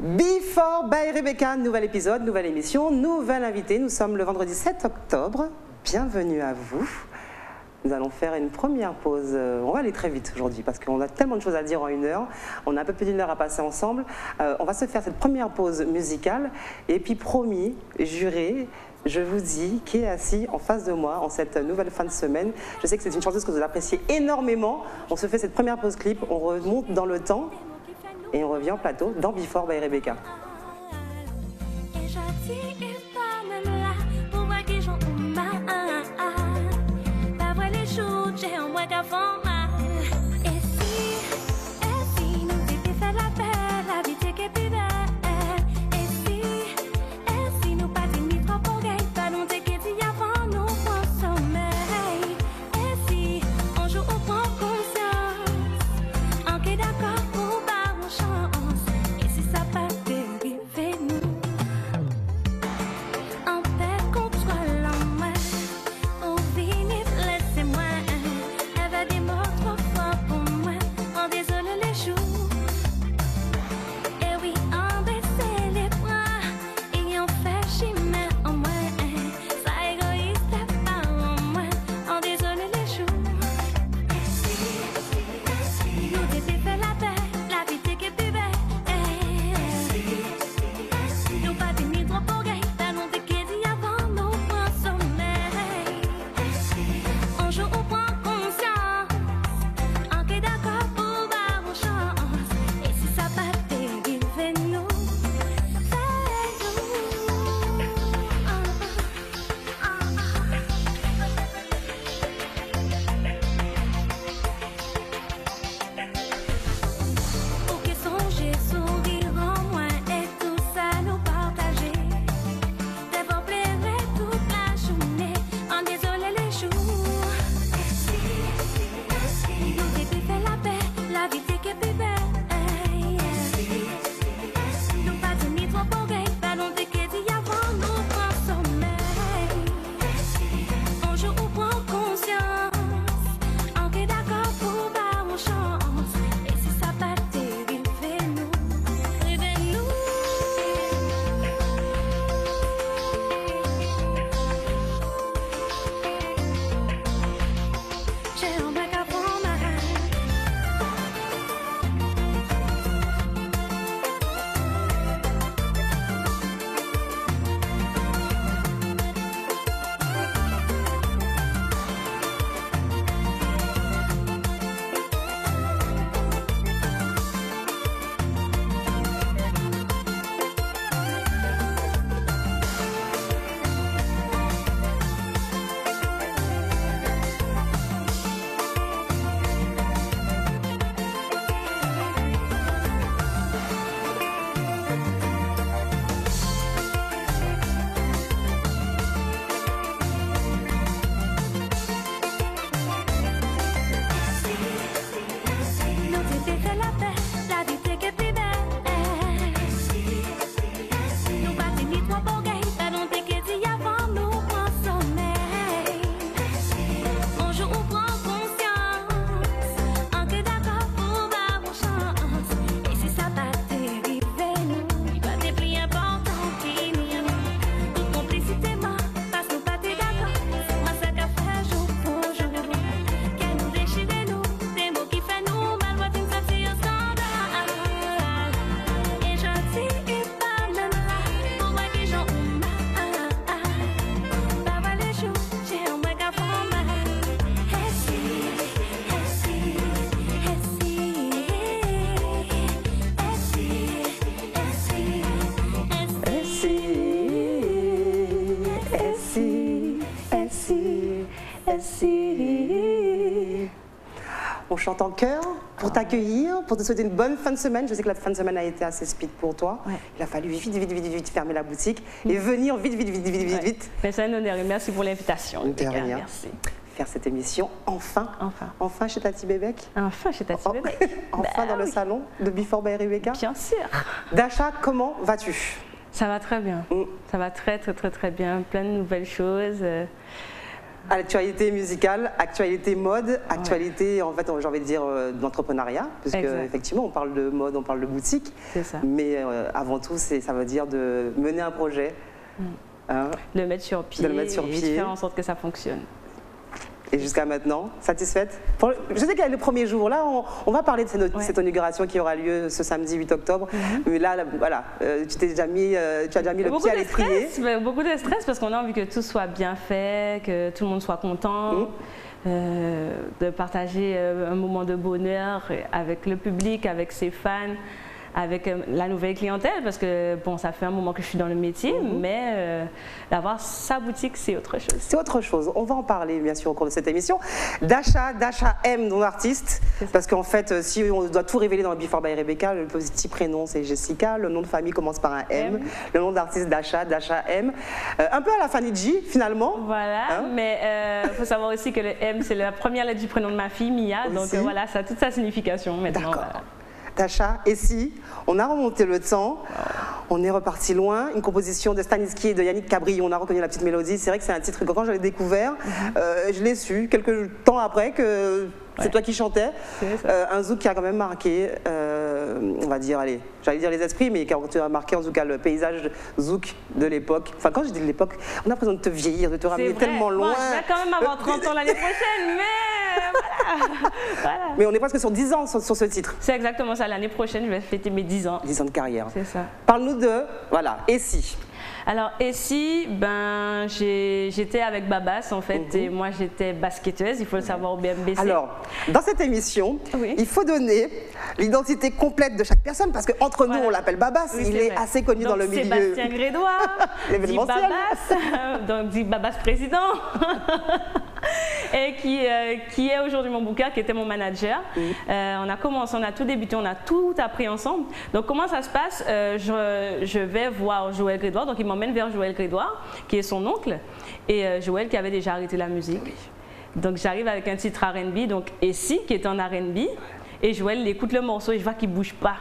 Before by Rebecca, nouvel épisode, nouvelle émission, nouvel invité. Nous sommes le vendredi 7 octobre. Bienvenue à vous. Nous allons faire une première pause. On va aller très vite aujourd'hui parce qu'on a tellement de choses à dire en une heure. On a un peu plus d'une heure à passer ensemble. On va se faire cette première pause musicale. Et puis promis, juré, je vous dis qui est assis en face de moi en cette nouvelle fin de semaine. Je sais que c'est une chanteuse que vous appréciez énormément. On se fait cette première pause clip, on remonte dans le temps et on revient en plateau dans Before by Rebecca. On chante en chœur pour t'accueillir, pour te souhaiter une bonne fin de semaine. Je sais que la fin de semaine a été assez speed pour toi. Ouais. Il a fallu vite fermer la boutique et venir vite. Mais c'est un honneur et merci pour l'invitation. Merci. Faire cette émission enfin chez Tati Bébek. Enfin chez Tati Bébek. Enfin dans le salon de Before by Rebecca. Bien sûr. Dasha, comment vas-tu? Ça va très bien. Ça va très bien. Plein de nouvelles choses. Actualité musicale, actualité mode, actualité, en fait, j'ai envie de dire d'entrepreneuriat, parce qu'effectivement, on parle de mode, on parle de boutique. C'est ça. Mais avant tout, ça veut dire de mener un projet. Hein, le mettre sur pied, et faire en sorte que ça fonctionne. Et jusqu'à maintenant, satisfaite? Je sais qu'il y a le premier jour, là, on va parler de cette inauguration qui aura lieu ce samedi 8 octobre. Mais là, voilà, tu as déjà mis le pied à l'étrier. Beaucoup de stress parce qu'on a envie que tout soit bien fait, que tout le monde soit content. De partager un moment de bonheur avec le public, avec ses fans, avec la nouvelle clientèle, parce que bon, ça fait un moment que je suis dans le métier, mais d'avoir sa boutique, c'est autre chose. C'est autre chose. On va en parler, bien sûr, au cours de cette émission. Dasha M, ton artiste, parce qu'en fait, si on doit tout révéler dans le Before by Rebecca, le petit prénom, c'est Jessica, le nom de famille commence par un M, le nom d'artiste Dasha M. Un peu à la Fanny G, finalement. Voilà, mais il faut savoir aussi que le M, c'est la première lettre du prénom de ma fille, Mia, donc voilà, ça a toute sa signification maintenant. D'accord. Dasha, et si on a remonté le temps, on est reparti loin, une composition de Stanisky et de Yannick Cabri, on a reconnu la petite mélodie, c'est vrai que c'est un titre que quand je l'ai découvert, je l'ai su quelques temps après que c'est toi qui chantais, un zouk qui a quand même marqué, on va dire, allez, j'allais dire les esprits, mais qui a marqué en tout cas le paysage zouk de l'époque. Enfin, quand je dis de l'époque, on a l'impression de te vieillir, de te ramener tellement loin. Moi, je vais quand même avoir 30 ans l'année prochaine, mais voilà. Mais on est presque sur 10 ans sur ce titre. C'est exactement ça, l'année prochaine, je vais fêter mes 10 ans. 10 ans de carrière. C'est ça. Parle-nous de, voilà, et si? Alors, et si, ben, j'étais avec Babas, en fait, et moi j'étais basketteuse, il faut le savoir au BMBC. Alors, dans cette émission, il faut donner l'identité complète de chaque personne, parce qu'entre nous, on l'appelle Babas, il est assez connu dans le milieu. Sébastien Grédois, dit Babas, donc dit Babas président, et qui est aujourd'hui mon booker, qui était mon manager. On a tout débuté, on a tout appris ensemble. Donc, comment ça se passe? Je vais voir Joël Grédois, donc il m'emmène vers Joël Grédois, qui est son oncle, et Joël qui avait déjà arrêté la musique. Donc j'arrive avec un titre R&B, donc Essie, qui est en R&B, et Joël il écoute le morceau et je vois qu'il ne bouge pas.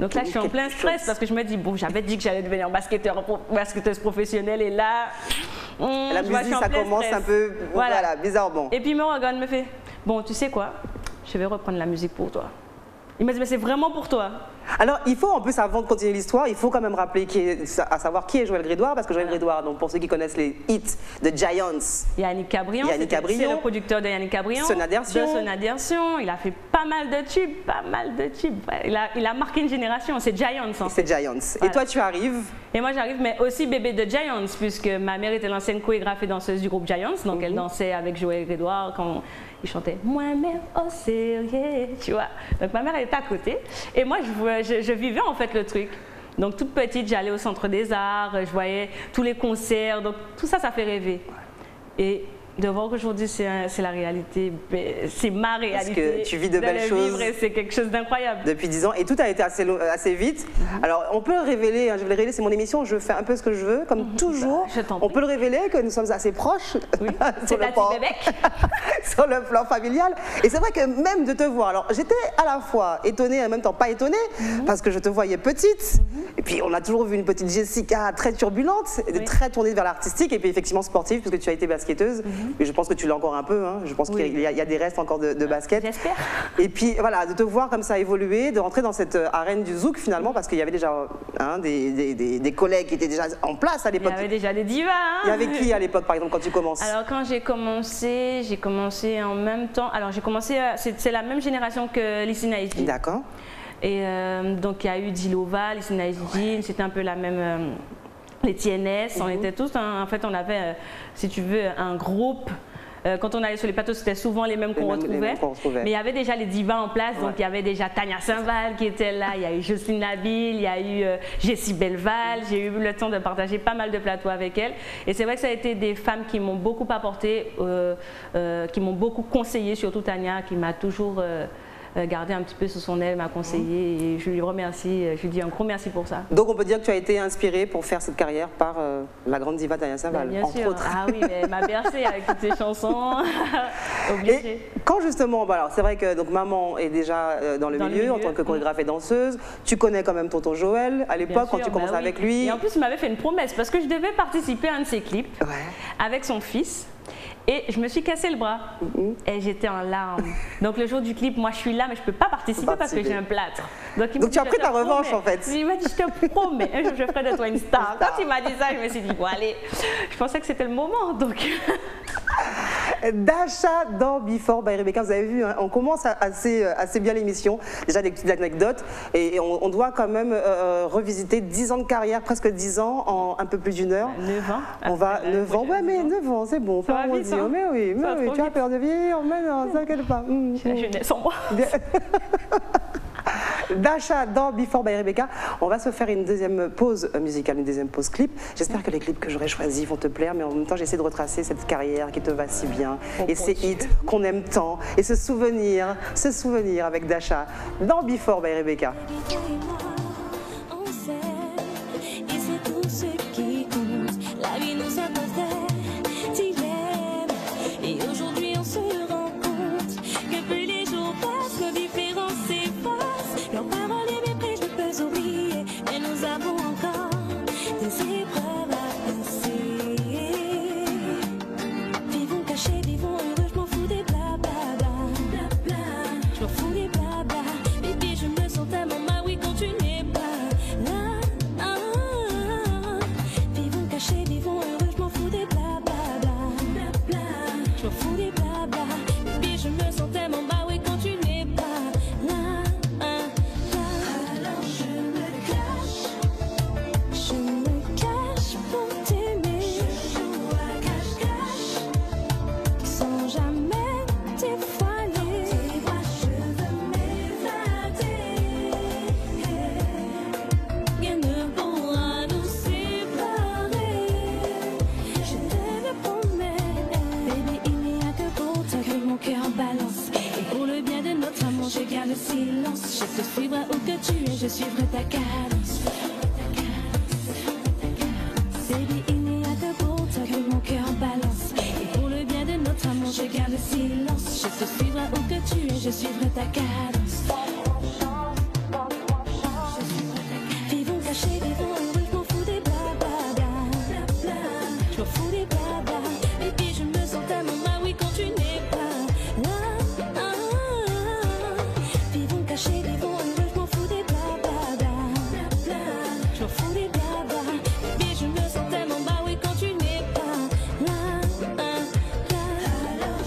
Donc là je suis en plein stress parce que je me dis, bon, j'avais dit que j'allais devenir basketteuse professionnelle, et là, la musique ça commence un peu bizarrement. Et puis il me regarde, me fait, bon, tu sais quoi, je vais reprendre la musique pour toi. Il m'a dit, mais c'est vraiment pour toi. Alors, il faut, en plus, avant de continuer l'histoire, il faut quand même rappeler à savoir qui est Joël Grédois, parce que Joël Grédois, donc pour ceux qui connaissent les hits de Giants, Yannick Cabrion, c'est le producteur de Yannick Cabrion, Sonadersion, il a fait pas mal de tubes, il a marqué une génération, c'est Giants. C'est Giants. Voilà. Et toi, tu arrives? Et moi, j'arrive, mais aussi bébé de Giants, puisque ma mère était l'ancienne chorégraphe et danseuse du groupe Giants, donc elle dansait avec Joël Grédois quand il chantait « Moi-même au sérieux », tu vois. Donc ma mère, elle était à côté, et moi, je vivais en fait le truc. Donc toute petite, j'allais au Centre des Arts, je voyais tous les concerts, donc tout ça, ça fait rêver. Et de voir qu'aujourd'hui, c'est la réalité, c'est ma réalité. Parce que tu vis de belles choses. C'est quelque chose d'incroyable. Depuis 10 ans, et tout a été assez vite. Alors, on peut le révéler, je vais le révéler, c'est mon émission, je fais un peu ce que je veux, comme toujours. On peut le révéler que nous sommes assez proches sur le plan familial. Et c'est vrai que même de te voir, alors j'étais à la fois étonnée et en même temps pas étonnée, parce que je te voyais petite, et puis on a toujours vu une petite Jessica très turbulente, très tournée vers l'artistique, et puis effectivement sportive, puisque tu as été basketteuse. Mais je pense que tu l'as encore un peu, hein. Je pense qu'il y a des restes encore de basket. J'espère. Et puis voilà, de te voir comme ça évoluer, de rentrer dans cette arène du zouk finalement, parce qu'il y avait déjà des collègues qui étaient déjà en place à l'époque. Il y avait déjà des divas. Hein. Il y avait qui à l'époque par exemple quand tu commences? Alors quand j'ai commencé en même temps, alors j'ai commencé, c'est la même génération que Lissy Naïji. D'accord. Et donc il y a eu Dilova, Lissy Naïji, c'était un peu la même... les TNS, on était tous, en fait on avait, si tu veux, un groupe. Quand on allait sur les plateaux, c'était souvent les mêmes qu'on retrouvait. Mais il y avait déjà les divas en place, donc il y avait déjà Tania Saint-Val qui était là, il y a eu Jocelyne Nabil, il y a eu Jessie Belval, j'ai eu le temps de partager pas mal de plateaux avec elle. Et c'est vrai que ça a été des femmes qui m'ont beaucoup apporté, qui m'ont beaucoup conseillé, surtout Tania, qui m'a toujours... gardé un petit peu sous son aile, m'a conseillé, et je lui remercie, je lui dis un gros merci pour ça. Donc on peut dire que tu as été inspirée pour faire cette carrière par la grande diva Tania Saint-Val, entre autres. Ah oui, elle m'a bercée avec toutes ses chansons, obligée. Et quand justement, alors c'est vrai que donc, maman est déjà dans le milieu en tant que chorégraphe et danseuse, tu connais quand même tonton Joël à l'époque quand tu commences avec lui. Et en plus il m'avait fait une promesse, parce que je devais participer à un de ses clips avec son fils. Et je me suis cassé le bras et j'étais en larmes. Donc le jour du clip, moi je suis là mais je peux pas participer parce que j'ai un plâtre. Donc tu as pris ta revanche en fait. Il m'a dit je te promets, un jour je ferai de toi une star. Quand il m'a dit ça, je me suis dit bon allez, je pensais que c'était le moment donc. Dasha dans Before by Rebecca, vous avez vu, hein, on commence assez bien l'émission, déjà des petites anecdotes et on doit quand même revisiter 10 ans de carrière, presque 10 ans en un peu plus d'une heure. 9 ans. On va 9 ans, ouais mais 9 ans c'est bon, ça va vite, hein. Mais oui, tu as peur de vieillir, mais non, ça t'inquiète pas. J'ai la jeunesse en moi. Dasha dans Before by Rebecca. On va se faire une deuxième pause musicale, une deuxième pause clip. J'espère que les clips que j'aurai choisis vont te plaire, mais en même temps j'essaie de retracer cette carrière qui te va si bien et ces hits qu'on aime tant et ce souvenir avec Dasha dans Before by Rebecca. Je te suivrai où que tu es, je suivrai ta cadence. Baby, il n'y a que pour toi que mon cœur balance. Et pour le bien de notre amour, je garde le silence. Je te suivrai où que tu es, je suivrai ta cadence. Vivons cachés, vivons heureux, je m'en fous des blabla. Je m'en fous des blabla. Baby, je me sens tellement mal, oui, quand tu n'es pas là. Vivons cachés, vivons heureux, je m'en fous des blabla. Je m'en fous des blabla. Baby, je me sens tellement mal, oui, quand tu n'es pas là. Alors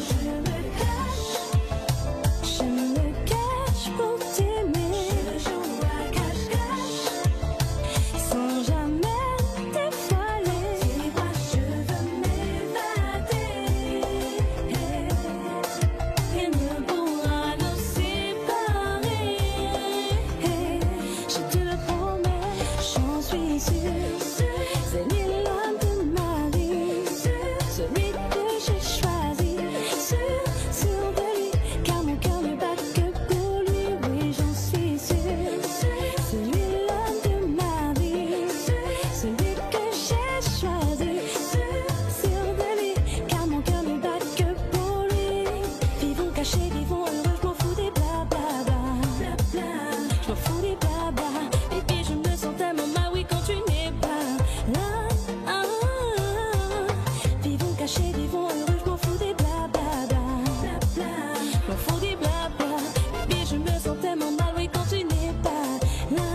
je me cache pour t'aimer. Je joue à cache-cache sans jamais dévoiler. Si moi je veux m'évader, rien ne pourra nous séparer. Je te le promets, j'en suis sûre. C'est lui l'homme de ma vie, celui que j'ai choisi. Sûr de lui, car mon cœur ne bat que pour lui. Oui, j'en suis sûre. C'est lui l'homme de ma vie, celui que j'ai choisi. Sûr de lui, car mon cœur ne bat que pour lui. Vivons cachés, vivons heureux, je m'en fous des blabla. Je m'en fous des blabla. Et puis je me sens tellement mal, oui, quand tu n'es pas là. Vivons cachés, vivons heureux, je m'en fous des blabla. Je m'en fous des blabla. Et puis je me sens tellement mal, oui, quand tu n'es pas là.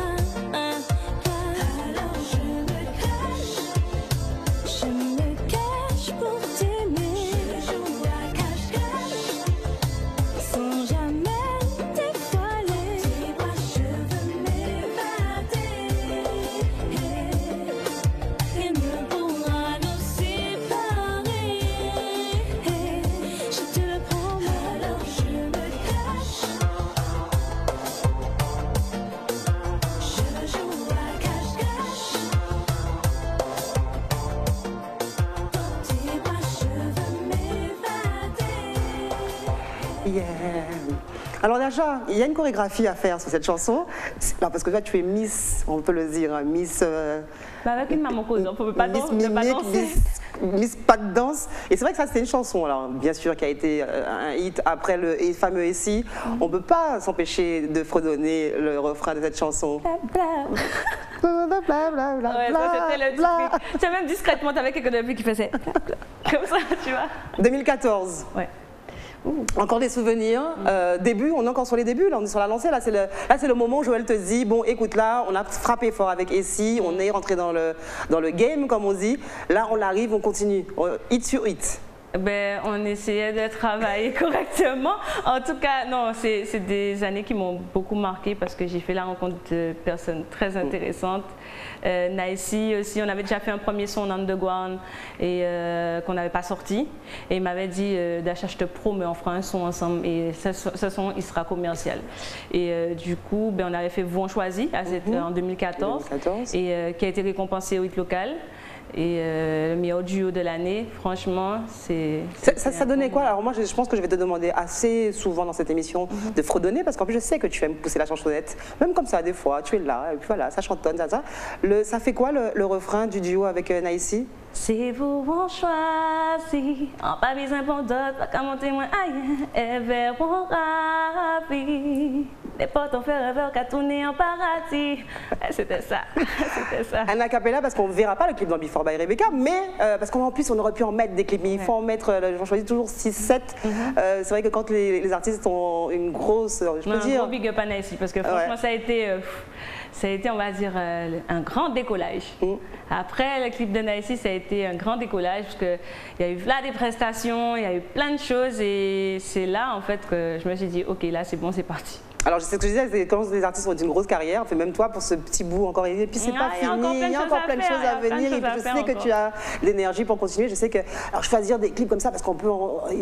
Alors je me cache pour t'aimer. Je joue à cache-cache sans jamais dévoiler. Si moi je veux m'évader, rien ne pourra nous séparer. Je te le promets. Alors je me cache. Je joue à cache-cache. Si moi je veux m'évader. Yeah. Alors Dasha, il y a une chorégraphie à faire sur cette chanson. Non, parce que toi tu es Miss, on peut le dire, hein, Miss. Bah avec une maman cause, on peut pas Miss danser, ne pas Mimique, danser. Miss pas de danse. Et c'est vrai que ça c'était une chanson, alors bien sûr qui a été un hit après le fameux Essie. On peut pas s'empêcher de fredonner le refrain de cette chanson. Ouais, ça c'était le truc. Tu sais, même discrètement, t'avais quelqu'un de plus qui faisait. comme ça, tu vois. 2014. Ouais. Encore des souvenirs. Début, on est encore sur les débuts, là on est sur la lancée. Là c'est le moment où Joël te dit, bon écoute là, on a frappé fort avec Essie, on est rentré dans le game comme on dit. Là on arrive, on continue, hit sur hit. Ben, on essayait de travailler correctement. En tout cas, non, c'est des années qui m'ont beaucoup marqué parce que j'ai fait la rencontre de personnes très intéressantes. Naïsi aussi, on avait déjà fait un premier son en underground et qu'on n'avait pas sorti. Et il m'avait dit, Dacha, je te promets, on fera un son ensemble et ce son, il sera commercial. Et du coup, ben, on avait fait Vous on choisit en 2014 et qui a été récompensé au hit local. Et le meilleur duo de l'année, franchement, ça donnait quoi? Alors moi, je pense que je vais te demander assez souvent dans cette émission de fredonner, parce qu'en plus, je sais que tu aimes pousser la chansonnette. Même comme ça, des fois, tu es là, et puis voilà, ça chantonne, ça. Ça fait quoi le refrain du duo avec Naïsi? C'est vous on choisit, en pas besoin pour d'autres, pas qu'à monter moins aïe, et vers mon ravi. Les potes ont fait rêveur qu'à tourner en paradis. C'était ça, c'était ça. Un acapella parce qu'on ne verra pas le clip dans Before by Rebecca, mais parce qu'en plus on aurait pu en mettre des clips, mais il faut en mettre, j'en choisis toujours 6-7. C'est vrai que quand les artistes ont une grosse, je peux dire... Un gros big up à Naïsi, parce que franchement ça a été, on va dire, un grand décollage. Après le clip de Naïsi, ça a été un grand décollage, parce qu'il y a eu là des prestations, il y a eu plein de choses, et c'est là en fait que je me suis dit, ok, là c'est bon, c'est parti. Alors, je sais ce que je disais, c'est quand les artistes ont une grosse carrière, même toi pour ce petit bout encore, et puis c'est pas fini, il y a encore plein de choses à venir, et puis je sais que tu as l'énergie pour continuer, je sais que, alors choisir des clips comme ça, parce qu'on peut,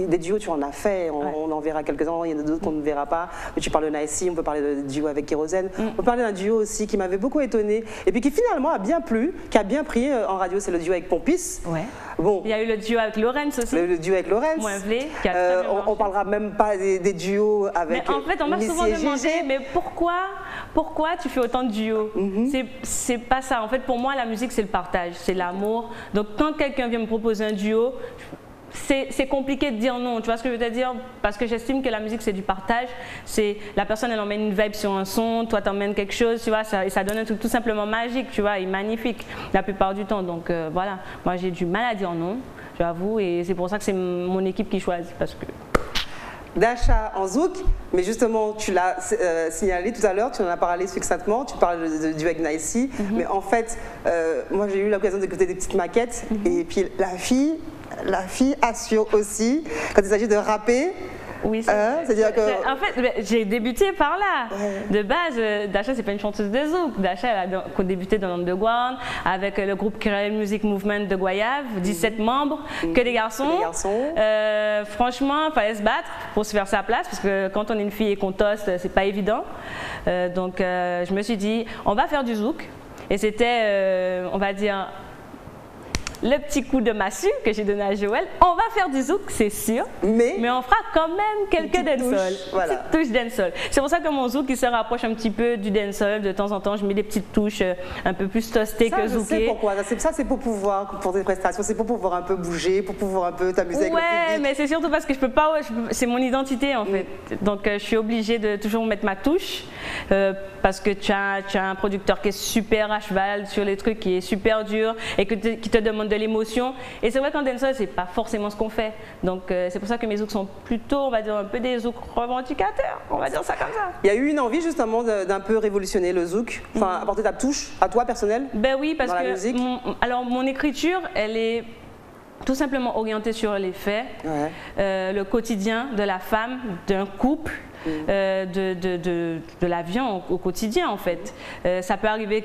des duos tu en as fait, on en verra quelques-uns, il y en a d'autres qu'on ne verra pas, mais tu parles de Naïsi, on peut parler de duo avec Kérosène, on peut parler d'un duo aussi qui m'avait beaucoup étonné, et puis qui finalement a bien plu, qui a bien pris en radio, c'est le duo avec Pompis. Ouais. Bon. Il y a eu le duo avec Lorenz aussi. Le duo avec Lorenz. On parlera même pas des duos avec. Mais en fait, on m'a souvent demandé, mais pourquoi tu fais autant de duos? C'est pas ça. En fait, pour moi, la musique, c'est le partage, c'est l'amour. Donc, quand quelqu'un vient me proposer un duo, c'est compliqué de dire non, tu vois ce que je veux te dire? Parce que j'estime que la musique c'est du partage, c'est la personne elle emmène une vibe sur un son, toi t'emmènes quelque chose, tu vois, et ça donne un truc tout simplement magique, tu vois, et magnifique la plupart du temps. Donc voilà, moi j'ai du mal à dire non, j'avoue, et c'est pour ça que c'est mon équipe qui choisit, parce que... Dacha en zouk, mais justement tu l'as signalé tout à l'heure, tu en as parlé succinctement, tu parles de duo avec Naïsi, mais en fait, moi j'ai eu l'occasion d'écouter des petites maquettes, et puis la fille assure aussi, quand il s'agit de rapper. Oui, c'est-à-dire que... En fait, j'ai débuté par là. De base, Dacha, c'est pas une chanteuse de zouk. Dacha, elle a débuté dans l'underground avec le groupe Kerel Music Movement de Goyave, 17 membres, que des garçons. Franchement, il fallait se battre pour se faire sa place, parce que quand on est une fille et qu'on toste, c'est pas évident. Donc, je me suis dit, on va faire du zouk. Et c'était, on va dire... le petit coup de massue que j'ai donné à Joël, on va faire du zouk, c'est sûr, mais on fera quand même quelques dancehall, voilà. Petites touches dancehall. C'est pour ça que mon zouk il se rapproche un petit peu du dancehall. De temps en temps, je mets des petites touches un peu plus toastées que zoukées. Ça, je sais pourquoi. Ça, c'est pour pouvoir, pour tes prestations, c'est pour pouvoir un peu bouger, pour pouvoir un peu t'amuser avec le public. Ouais, mais c'est surtout parce que je peux pas, c'est mon identité en fait. Donc, je suis obligée de toujours mettre ma touche parce que tu as un producteur qui est super à cheval sur les trucs, qui est super dur et qui te demande de l'émotion. Et c'est vrai qu'en dancehall, c'est pas forcément ce qu'on fait. Donc c'est pour ça que mes zouks sont plutôt, on va dire, un peu des zouks revendicateurs. On va dire ça comme ça. Il y a eu une envie justement d'un peu révolutionner le zouk, enfin apporter ta touche à toi personnelle. Ben oui, parce que mon écriture, elle est tout simplement orientée sur les faits, le quotidien de la femme, d'un couple. De la vie au quotidien en fait. Ça peut arriver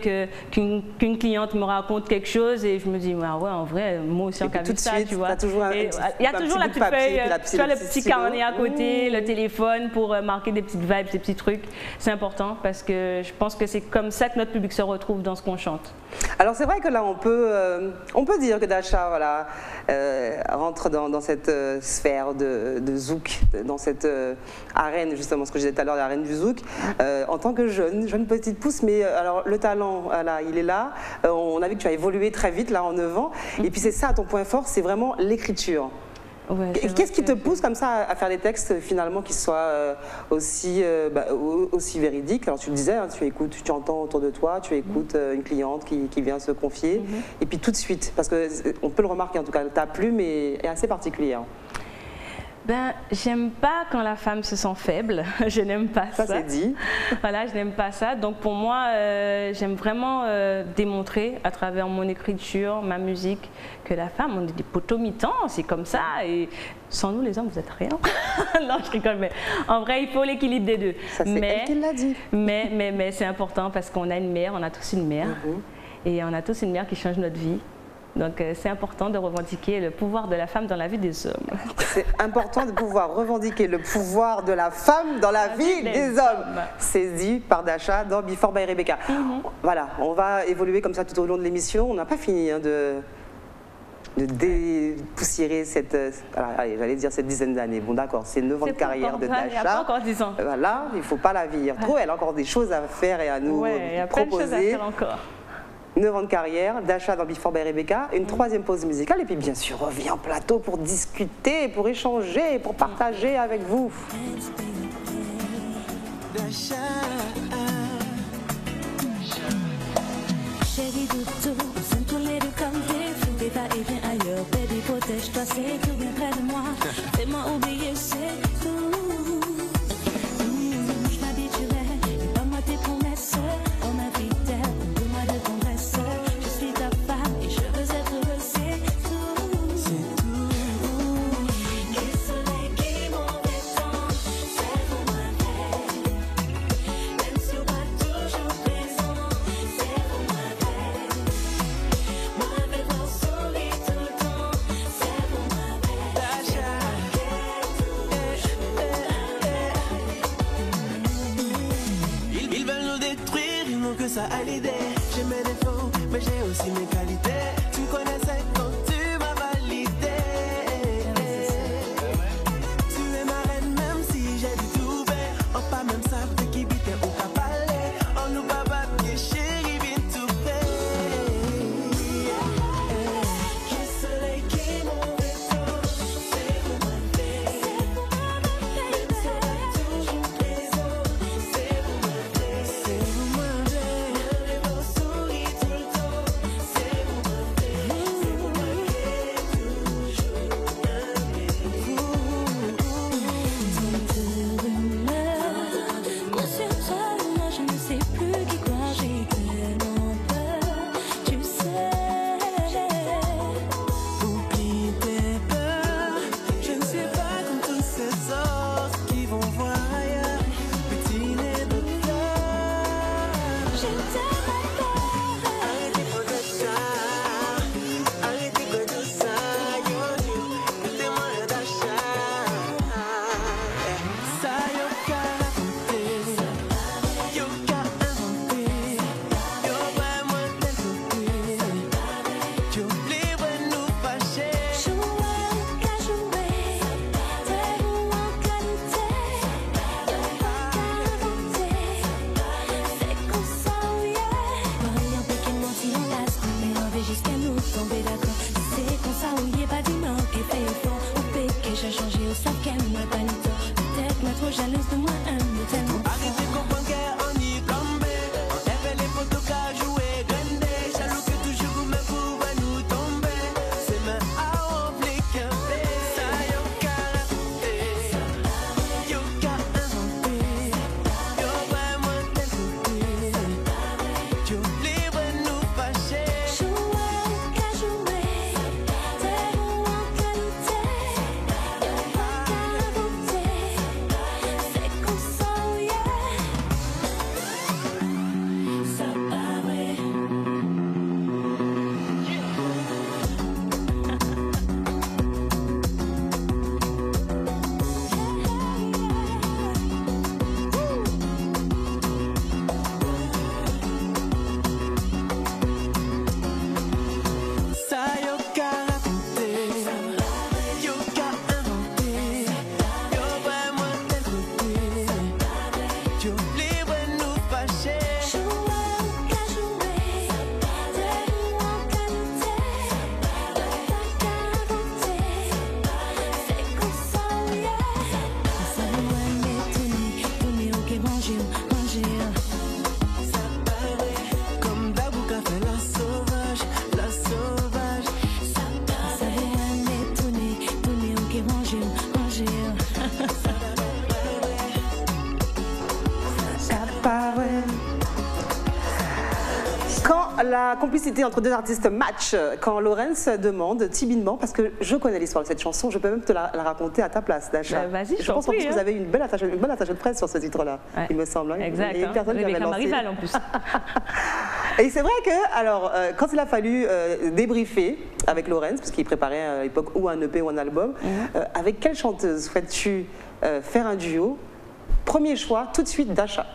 qu'une cliente me raconte quelque chose et je me dis ouais en vrai moi aussi en cas de ça tu vois. Il y a toujours la petite feuille, tu vois, le petit carnet à côté, le téléphone pour marquer des petites vibes, des petits trucs. C'est important parce que je pense que c'est comme ça que notre public se retrouve dans ce qu'on chante. Alors c'est vrai que là on peut dire que Dacha voilà, rentre dans cette sphère de zouk, dans cette arène justement, ce que je disais tout à l'heure, l'arène du zouk, en tant que jeune petite pousse, mais alors le talent, là, il est là. On a vu que tu as évolué très vite là en 9 ans, et puis c'est ça ton point fort, c'est vraiment l'écriture. Ouais, c'est Qu'est-ce qui vrai te pousse comme ça à faire des textes finalement qui soient aussi véridiques? Alors tu le disais, hein, tu écoutes, tu entends autour de toi, tu écoutes une cliente qui vient se confier, et puis tout de suite, parce qu'on peut le remarquer en tout cas, ta plume est assez particulière. Ben, j'aime pas quand la femme se sent faible. Je n'aime pas ça. Ça c'est dit. Voilà, je n'aime pas ça. Donc pour moi, j'aime vraiment démontrer à travers mon écriture, ma musique, que la femme, on est des potomitans, c'est comme ça. Et sans nous, les hommes, vous êtes rien. Non, je rigole, mais en vrai, il faut l'équilibre des deux. Ça c'est elle qui l'a dit. Mais c'est important parce qu'on a une mère, on a tous une mère. Et on a tous une mère qui change notre vie. Donc c'est important de revendiquer le pouvoir de la femme dans la vie des hommes. C'est important de pouvoir revendiquer le pouvoir de la femme dans la vie des hommes. C'est dit par Dasha dans Before by Rebecca. Voilà, on va évoluer comme ça tout au long de l'émission. On n'a pas fini hein, de dépoussiérer cette, j'allais dire cette dizaine d'années. Bon d'accord, c'est 9 ans de carrière de Dasha. Il n'y a pas encore 10 ans. Voilà, il ne faut pas la vieillir trop. Elle a encore des choses à faire et à nous il y a plein de choses à proposer. faire encore. 9 ans de carrière, Dasha dans Before by Rebecca, une troisième pause musicale et puis bien sûr on revient en plateau pour discuter, pour échanger, pour partager avec vous. Chérie Doudou, nous sommes tous les deux comme des fous, des va-et-vient ailleurs. Baby, protège-toi, c'est tout bien près de moi. Fais-moi oublier, c'est tout. Je m'habituerai, et pas moi tes promesses. Oh ma vie, donne-moi de tendresse. Je suis ta femme et je veux être heureux, c'est tout. C'est tout. Quel soleil qui m'aurait tant, c'est pour ma veille. Même si on pas toujours présent, c'est pour ma veille. Moi avec mon sourire tout le temps, c'est pour ma veille. Ils veulent nous détruire, ils n'ont que ça à l'idée. J'ai mes défauts, mais j'ai aussi mes qualités. Tu me connaissais quand tu m'as validé. Tu es ma reine, même si j'ai du tout fait. On pas même ça, qui vite ou pas parler. On nous pas battre, chérie, bien tout fait. Quel soleil qui m'aurait tant, c'est pour ma veille. Même si on pas toujours présent, c'est pour ma veille. C'est pour ma veille. Avec mon sourire tout le temps, c'est pour ma veille. C'est pour ma veille, toujours Toute rumeur, conscient moi je ne sais plus qui croire, j'ai tellement peur, tu sais. Oublie tes peurs. Je ne suis pas comme tous ces autres qui vont voir ailleurs butiner notre cœur. J'ai tellement peur. Arrêtez de ça, arrêtez de ça, yo yo, mettez-moi un Dasha. Ça yo qu'à raconter, yo qu'à inventer, yo vraiment désolé, yo libre nous fâcher. Jouer qu'à jouer, t'es où en qualité, y'a pas qu'à inventer. C'est comme ça, oui, Quand la complicité entre deux artistes match, quand Laurence demande timidement, parce que je connais l'histoire de cette chanson, je peux même te la raconter à ta place, Dasha. Bah, vas-y, je pense en plus que prie, vous avez une bonne attache de presse sur ce titre-là, Ouais. il me semble. Hein. Exact. Il y a une personne qui avait Rebecca lancé. Marival en plus. Et c'est vrai que, alors, quand il a fallu débriefer avec Laurence, parce qu'il préparait à l'époque ou un EP ou un album, avec quelle chanteuse souhaites-tu faire un duo? Premier choix, tout de suite, Dasha.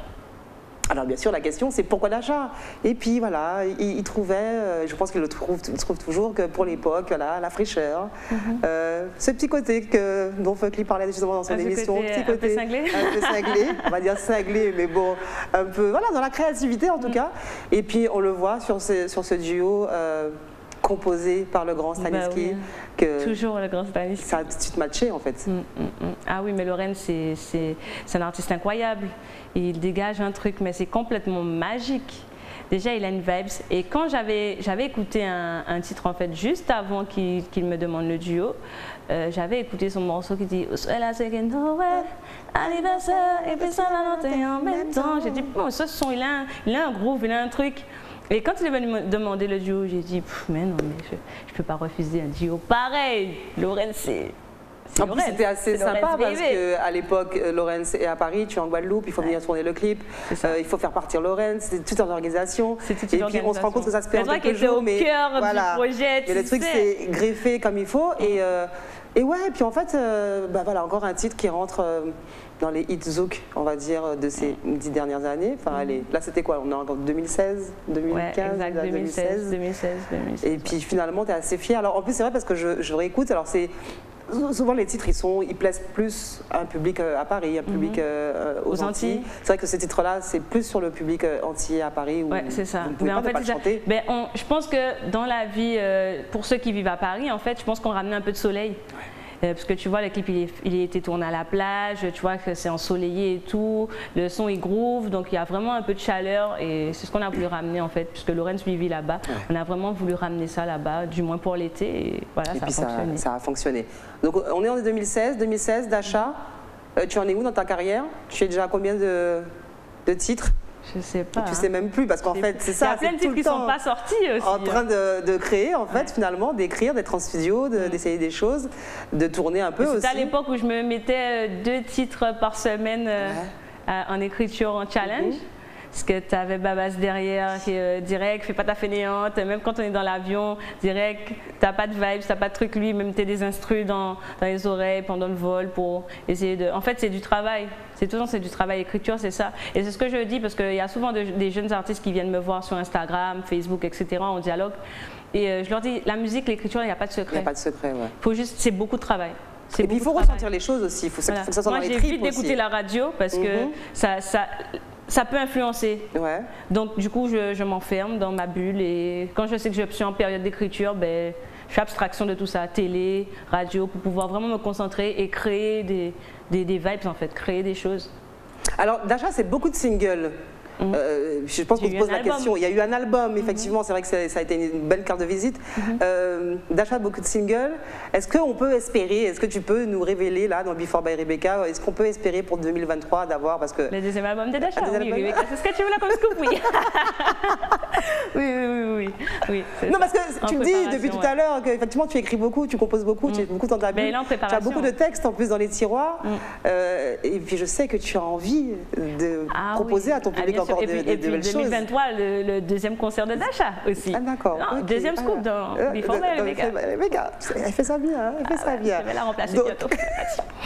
Alors bien sûr la question c'est pourquoi Dasha? Et puis voilà, il trouvait, je pense qu'il le trouve toujours que pour l'époque, voilà, la fraîcheur, ce petit côté dont Fuckly parlait justement dans son émission, un peu cinglé. un peu cinglé, on va dire cinglé, mais bon, un peu, voilà, dans la créativité en tout cas. Et puis on le voit sur ce duo composé par le grand Stanisky, oui. que Toujours le grand Stanisky. ça a tout de suite matché en fait. Ah oui, mais Laurence, c'est un artiste incroyable. Il dégage un truc, mais c'est complètement magique. Déjà, il a une vibe. Et quand j'avais écouté un titre, en fait, juste avant qu'il me demande le duo, j'avais écouté son morceau qui dit « Elle a ce qu'il Noël, anniversaire, et puis Saint-Valentin en même temps ». J'ai dit bon, ce son, il a un groove, il a un truc. Et quand il est venu me demander le duo, j'ai dit mais non, mais je peux pas refuser un duo pareil. Laurence, c'est En plus, c'était assez c'est Laurence sympa parce baby. qu'à l'époque, Laurence est à Paris, tu es en Guadeloupe, il faut venir tourner le clip, il faut faire partir Laurence, c'est toute une organisation. C'est toute Et une puis on se rend compte que ça se fait en organisation. quelques C'est toi jours, qui étais au cœur voilà. du projet, Mais le truc, c'est greffé comme il faut. Et ouais, et puis en fait, bah voilà, encore un titre qui rentre dans les hits zouk, on va dire, de ces 10 dernières années. Enfin, allez, là c'était quoi? On est en 2016, 2015, Ouais, exact, 2016. Et puis finalement, tu es assez fier. Alors en plus, c'est vrai parce que je réécoute, alors c'est. Souvent les titres ils plaisent plus à un public à Paris, un public aux Antilles. C'est vrai que ce titre-là c'est plus sur le public antillais à Paris où ouais, c'est ça. vous ne pouvez Mais en fait, pas le chanter. Ben, je pense que dans la vie, pour ceux qui vivent à Paris, en fait, je pense qu'on ramenait un peu de soleil. Parce que tu vois, le clip il a été tourné à la plage, tu vois que c'est ensoleillé et tout, le son il groove, donc il y a vraiment un peu de chaleur et c'est ce qu'on a voulu ramener en fait, puisque Laurence lui vit là-bas. Ouais. On a vraiment voulu ramener ça là-bas, du moins pour l'été, et voilà, et ça puis a fonctionné. Ça a fonctionné. Donc on est en 2016, Dasha, tu en es où dans ta carrière? Tu es déjà à combien de titres? Je sais pas. Tu sais même plus parce qu'en fait c'est ça. Il y a plein de titres qui sont pas sortis aussi. En train de créer en fait finalement, d'écrire, d'être en studio, d'essayer des choses, de tourner un peu aussi. C'était à l'époque où je me mettais 2 titres par semaine en écriture, en challenge. Parce que tu avais Babas derrière qui est direct, fais pas ta fainéante, même quand on est dans l'avion, direct, t'as pas de vibes, t'as pas de truc, lui, il me mettait des instrus dans les oreilles pendant le vol pour essayer de... En fait, c'est du travail, c'est du travail, l'écriture, c'est ça. Et c'est ce que je dis parce qu'il y a souvent des jeunes artistes qui viennent me voir sur Instagram, Facebook, etc., en dialogue. Et je leur dis, la musique, l'écriture, il n'y a pas de secret. Il n'y a pas de secret, ouais. Faut juste, c'est beaucoup de travail. Et puis il faut ressentir les choses aussi, il faut que ça soit dans les tripes aussi. Moi, j'évite d'écouter la radio parce que ça peut influencer. Ouais. Donc du coup, je m'enferme dans ma bulle et quand je sais que je suis en période d'écriture, ben, je fais abstraction de tout ça, télé, radio, pour pouvoir vraiment me concentrer et créer des vibes en fait, créer des choses. Alors Dasha, c'est beaucoup de singles. Je pense qu'on se pose la question. Il y a eu un album, effectivement, c'est vrai que ça a été une belle carte de visite. Dasha, beaucoup de singles. Est-ce qu'on peut espérer, est-ce que tu peux nous révéler là dans Before by Rebecca, est-ce qu'on peut espérer pour 2023 d'avoir, parce que... Le deuxième album de Dasha, oui, Rebecca, c'est ce que tu veux là comme scoop, oui. oui. Non, parce que tu me dis depuis tout à l'heure qu'effectivement tu écris beaucoup, tu composes beaucoup, tu es beaucoup dans ta bulle. Tu as beaucoup de textes en plus dans les tiroirs. Et puis je sais que tu as envie de proposer à ton public encore de belles choses. 2023, le deuxième concert de Dasha aussi. Ah d'accord. Deuxième scoop dans Before by Rebecca. Elle fait ça bien, elle fait ça bien. Je vais la remplacer bientôt.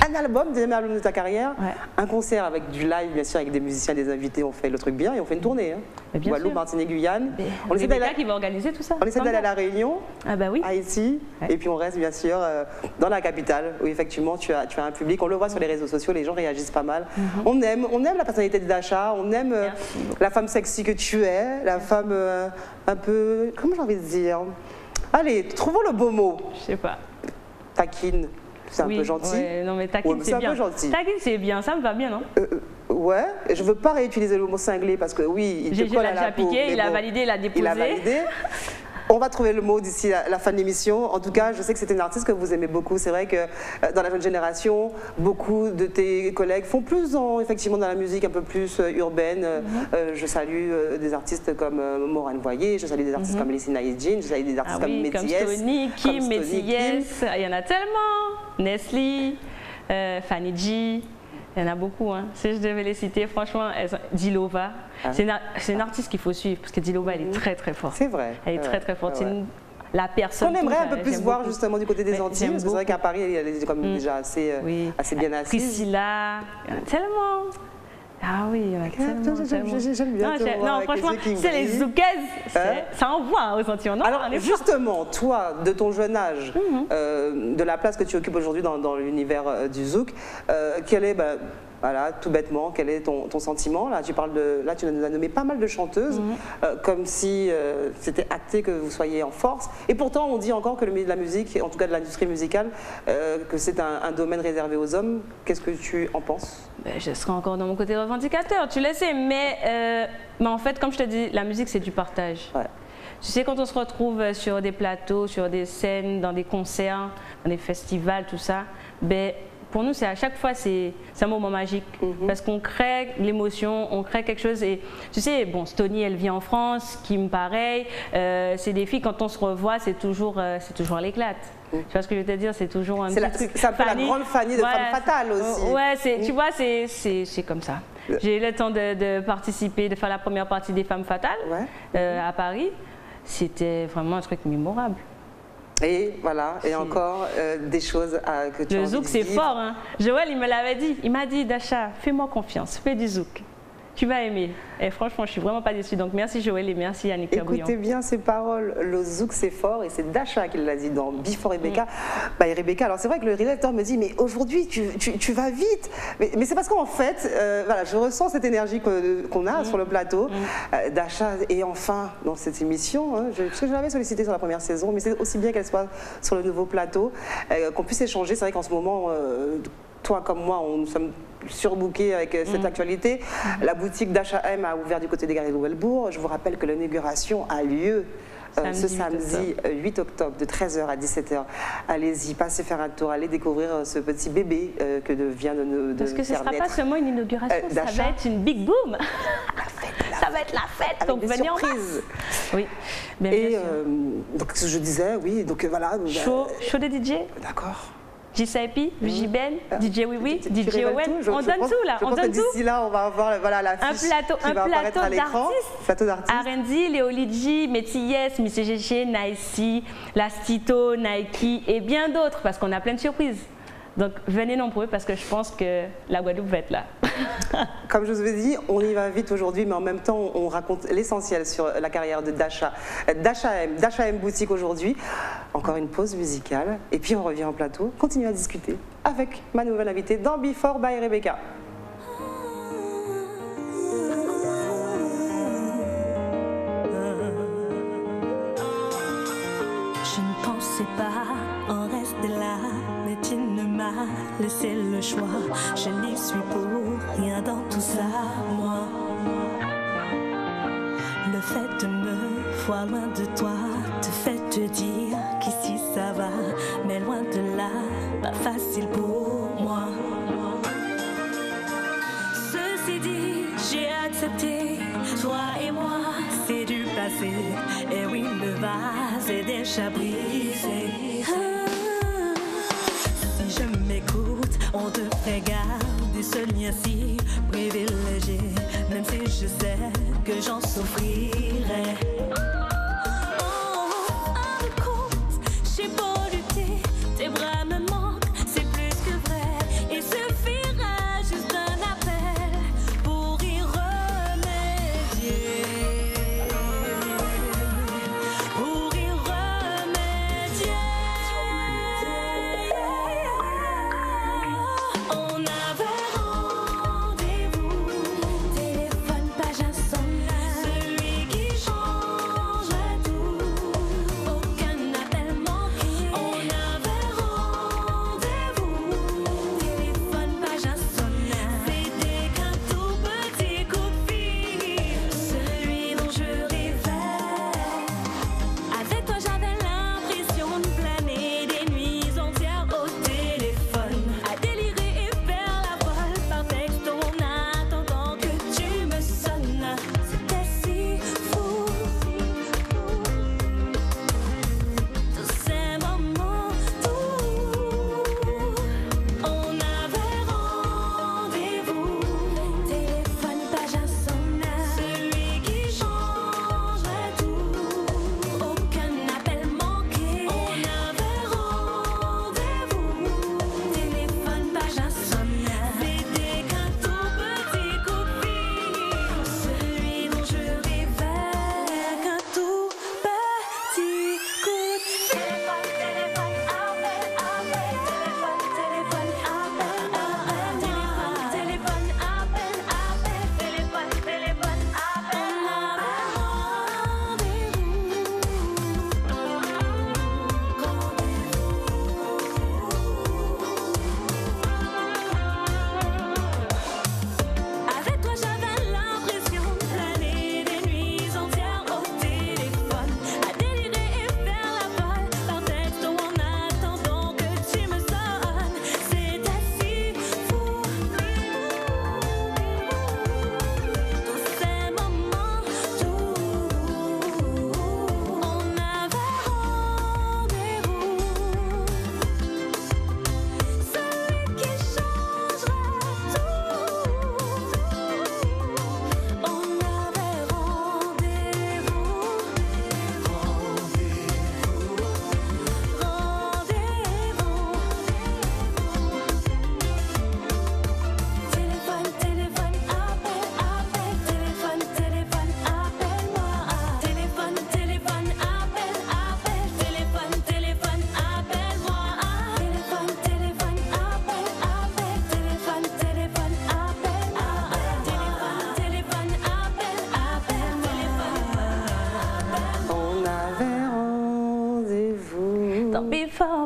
Un album, deuxième album de ta carrière, un concert avec du live, bien sûr, avec des musiciens, des invités, on fait le truc bien et on fait une tournée. Guadeloupe, Martinique, Guyane. On essaie d'aller qui va organiser tout ça. On essaie d'aller à La Réunion, à Haïti, et puis on reste bien sûr dans la capitale où effectivement tu as un public. On le voit sur les réseaux sociaux, les gens réagissent pas mal. On aime la personnalité de Dasha, on aime la femme sexy que tu es, la femme un peu, comment j'ai envie de dire, allez, trouvons le beau mot. Je sais pas. Taquine, c'est un peu gentil. Ouais, non mais taquine c'est bien. Taquine c'est bien, ça me va bien, non? Ouais, je veux pas réutiliser le mot cinglé parce que oui, il te colle à la peau. J'ai déjà piqué, il a validé, il a déposé. Il a validé. On va trouver le mot d'ici la fin de l'émission. En tout cas, je sais que c'est une artiste que vous aimez beaucoup. C'est vrai que dans la jeune génération, beaucoup de tes collègues font plus effectivement dans la musique un peu plus urbaine. Je salue des artistes comme Morane Voyer, je salue des artistes comme Lissina Jean, je salue des artistes comme Métis. Comme Stony, Kim, Métis, il y en a tellement. Nestlé, Fanny G. Il y en a beaucoup, hein. Si je devais les citer, franchement, Dilova, c'est une artiste qu'il faut suivre parce que Dilova, elle est très très forte. C'est vrai. Elle est très très forte. C'est la personne. On aimerait un peu plus voir justement du côté des Antilles, parce que c'est vrai qu'à Paris, elle est comme déjà assez bien assise. Priscilla, il y en a tellement. Ah oui, il y en a tellement. J'aime bien. Non, franchement, c'est les zoukaises, ça envoie aux Antilles. Alors justement, toi, de ton jeune âge, de la place que tu occupes aujourd'hui dans l'univers du zouk, quel est, voilà, tout bêtement, quel est ton sentiment? Là, tu nous as nommé pas mal de chanteuses, comme si c'était acté que vous soyez en force. Et pourtant, on dit encore que le milieu de la musique, en tout cas de l'industrie musicale, que c'est un domaine réservé aux hommes. Qu'est-ce que tu en penses? Je serai encore dans mon côté revendicateur, tu le sais, mais en fait, comme je te dis, la musique, c'est du partage. Ouais. Tu sais, quand on se retrouve sur des plateaux, sur des scènes, dans des concerts, dans des festivals, tout ça, pour nous, à chaque fois, c'est un moment magique. Parce qu'on crée l'émotion, on crée quelque chose. Et tu sais, bon, Stony, elle vit en France, Kim, pareil. C'est des filles, quand on se revoit, c'est toujours l'éclate. Tu vois ce que je veux te dire? C'est toujours un petit truc. C'est un peu la grande Fanny de Femme Fatale aussi. Ouais, tu vois, c'est comme ça. J'ai eu le temps de participer, de faire la première partie des Femmes Fatales à Paris. C'était vraiment un truc mémorable. Et voilà, et encore des choses que tu as envie de vivre. Le zouk, c'est fort, hein. Joël, il me l'avait dit. Il m'a dit, Dacha, fais-moi confiance, fais du zouk. Tu vas aimer. Et franchement, je suis vraiment pas déçue. Donc merci Joël et merci Annick Bouillon. Écoutez bien ces paroles. Le zouk, c'est fort. Et c'est Dacha qui l'a dit dans Before Rebecca. Et Rebecca, alors c'est vrai que le rédacteur me dit, mais aujourd'hui, tu vas vite. Mais c'est parce qu'en fait, voilà, je ressens cette énergie qu'on a sur le plateau. Dacha est enfin dans cette émission. Hein, parce que je l'avais sollicité sur la première saison, mais c'est aussi bien qu'elle soit sur le nouveau plateau, qu'on puisse échanger. C'est vrai qu'en ce moment, toi comme moi, nous sommes surbookés avec cette actualité. La boutique d'H&M a ouvert du côté des Galeries de Louvelbourg. Je vous rappelle que l'inauguration a lieu ce samedi 8 octobre de 13h à 17h. Allez-y, passez faire un tour, allez découvrir ce petit bébé que vient de nous Parce que ce ne faire sera naître. pas seulement une inauguration, ça va être une big boom. Ça va être la fête, avec donc des venez en surprises. masse. Oui, bien Et sûr. donc je disais, oui, donc voilà. Show des DJ. D'accord. JCIP, JBen, DJ Oui, DJ Owen, on donne tout là, on donne tout. D'ici là, on va avoir la fiche qui va apparaître à l'écran. Plateau d'artistes. R&D, Léo Lidji, Métis, Missy GG, Nicey, Lastito, Nike et bien d'autres parce qu'on a plein de surprises. Donc venez nombreux parce que je pense que la Guadeloupe va être là. Comme je vous ai dit, on y va vite aujourd'hui, mais en même temps, on raconte l'essentiel sur la carrière de Dacha. D'H&M Boutique aujourd'hui. Encore une pause musicale, et puis on revient en plateau, continue à discuter avec ma nouvelle invitée dans Before by Rebecca. Je ne pensais pas en rester là, mais tu ne m'as laissé le choix. Je n'y suis pour rien dans tout ça, moi. Le fait de me voir loin de toi te fait te dire qu'ici ça va, mais loin de là, pas facile pour moi. Ceci dit, j'ai accepté, toi et moi, c'est du passé. Et oui, le vase est déjà brisé. Si je m'écoute, on devrait garder ce lien si privilégié, même si je sais que j'en souffrirais. J'ai beau lutter, tes bras me manquent, c'est plus que vrai. Il suffira juste d'un appel pour y remédier. Pour y remédier. On avait rendez-vous, téléphone, page insomnie. Celui qui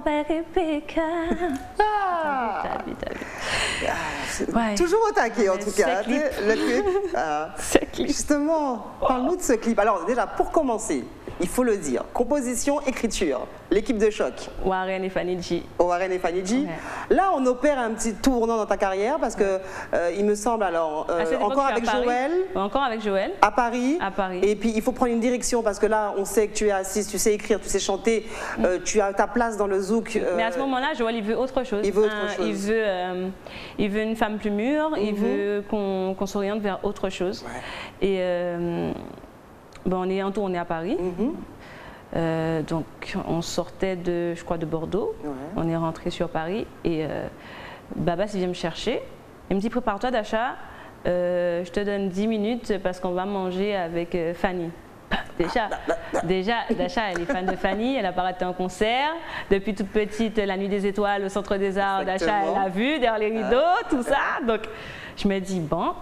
Oh, ben Rebecca. Ah, T'as vu. c'est Ouais. toujours au taquet en tout Ce cas. clip. Le clip. Ah. Ce clip. Justement, parle-nous de ce clip. Alors déjà, pour commencer, il faut le dire, composition, écriture, l'équipe de choc, Warren et Fanny G. Warren et Fanny G. Ouais. Là, on opère un petit tournant dans ta carrière parce que il me semble, alors, À cette époque, encore je suis avec à Paris. Joël, Encore avec Joël. à Paris. À Paris. Et puis, il faut prendre une direction parce que là, on sait que tu es assise, tu sais écrire, tu sais chanter, tu as ta place dans le zouk. Mais à ce moment-là, Joël, il veut autre chose. Il veut autre chose. Il veut une femme plus mûre, il veut qu'on s'oriente vers autre chose. Ouais. Et on est en tournée à Paris. Donc, on sortait de, je crois, de Bordeaux. Ouais. On est rentré sur Paris et Babas, il vient me chercher. Il me dit, prépare-toi d'achat, je te donne 10 minutes parce qu'on va manger avec Fanny. Déjà, Dasha, elle est fan de Fanny, elle a pas raté un concert. Depuis toute petite, la Nuit des Étoiles, au Centre des Arts, Dasha, Exactement. elle a vu derrière les rideaux, tout ça. Donc, je me dis, bon,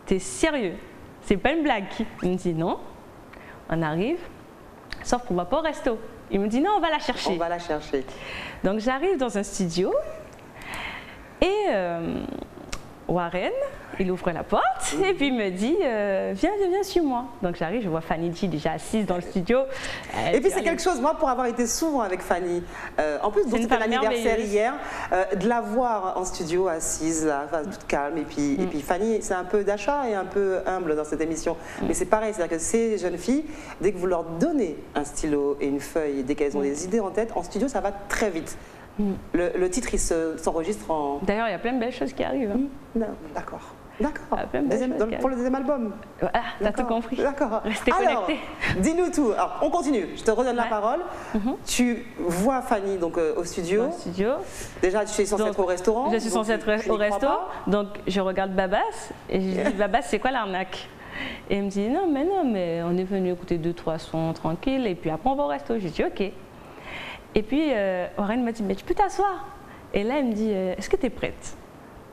t'es sérieux? C'est pas une blague. Il me dit, non. On arrive, sauf qu'on va pas au resto. Il me dit, non, on va la chercher. On va la chercher. Donc, j'arrive dans un studio et Warren, il ouvre la porte et puis il me dit viens, suis-moi. Donc j'arrive, je vois Fanny G déjà assise dans le studio. Et puis c'est quelque chose, moi pour avoir été souvent avec Fanny, en plus C'est une c'était femme l'anniversaire merveilleuse. hier, de la voir en studio assise, là, enfin, toute calme. Et puis Fanny, c'est un peu d'achat et un peu humble dans cette émission. Mais c'est pareil, c'est-à-dire que ces jeunes filles, dès que vous leur donnez un stylo et une feuille, dès qu'elles ont des idées en tête, en studio ça va très vite. Le titre il s'enregistre en... D'ailleurs, il y a plein de belles choses qui arrivent. Hein. Non, d'accord. D'accord. Ah, plein de belles choses qui Pour le deuxième album. Voilà, t'as tout D'accord. compris. D'accord. Restez Alors, connectés. dis-nous tout. Alors, on continue. Je te redonne la Ouais. parole. Tu vois Fanny donc au studio. Dans le studio. Déjà, tu es censée Donc, être au restaurant. Je suis donc censée être tu n'y au crois resto, pas. donc je regarde Babas et je dis Babas, c'est quoi l'arnaque? Et il me dit non, mais on est venu écouter 2-3 sons tranquilles et puis après on va au resto. J'ai dit ok. Et puis Warren m'a dit mais tu peux t'asseoir. Et là il me dit est-ce que tu es prête?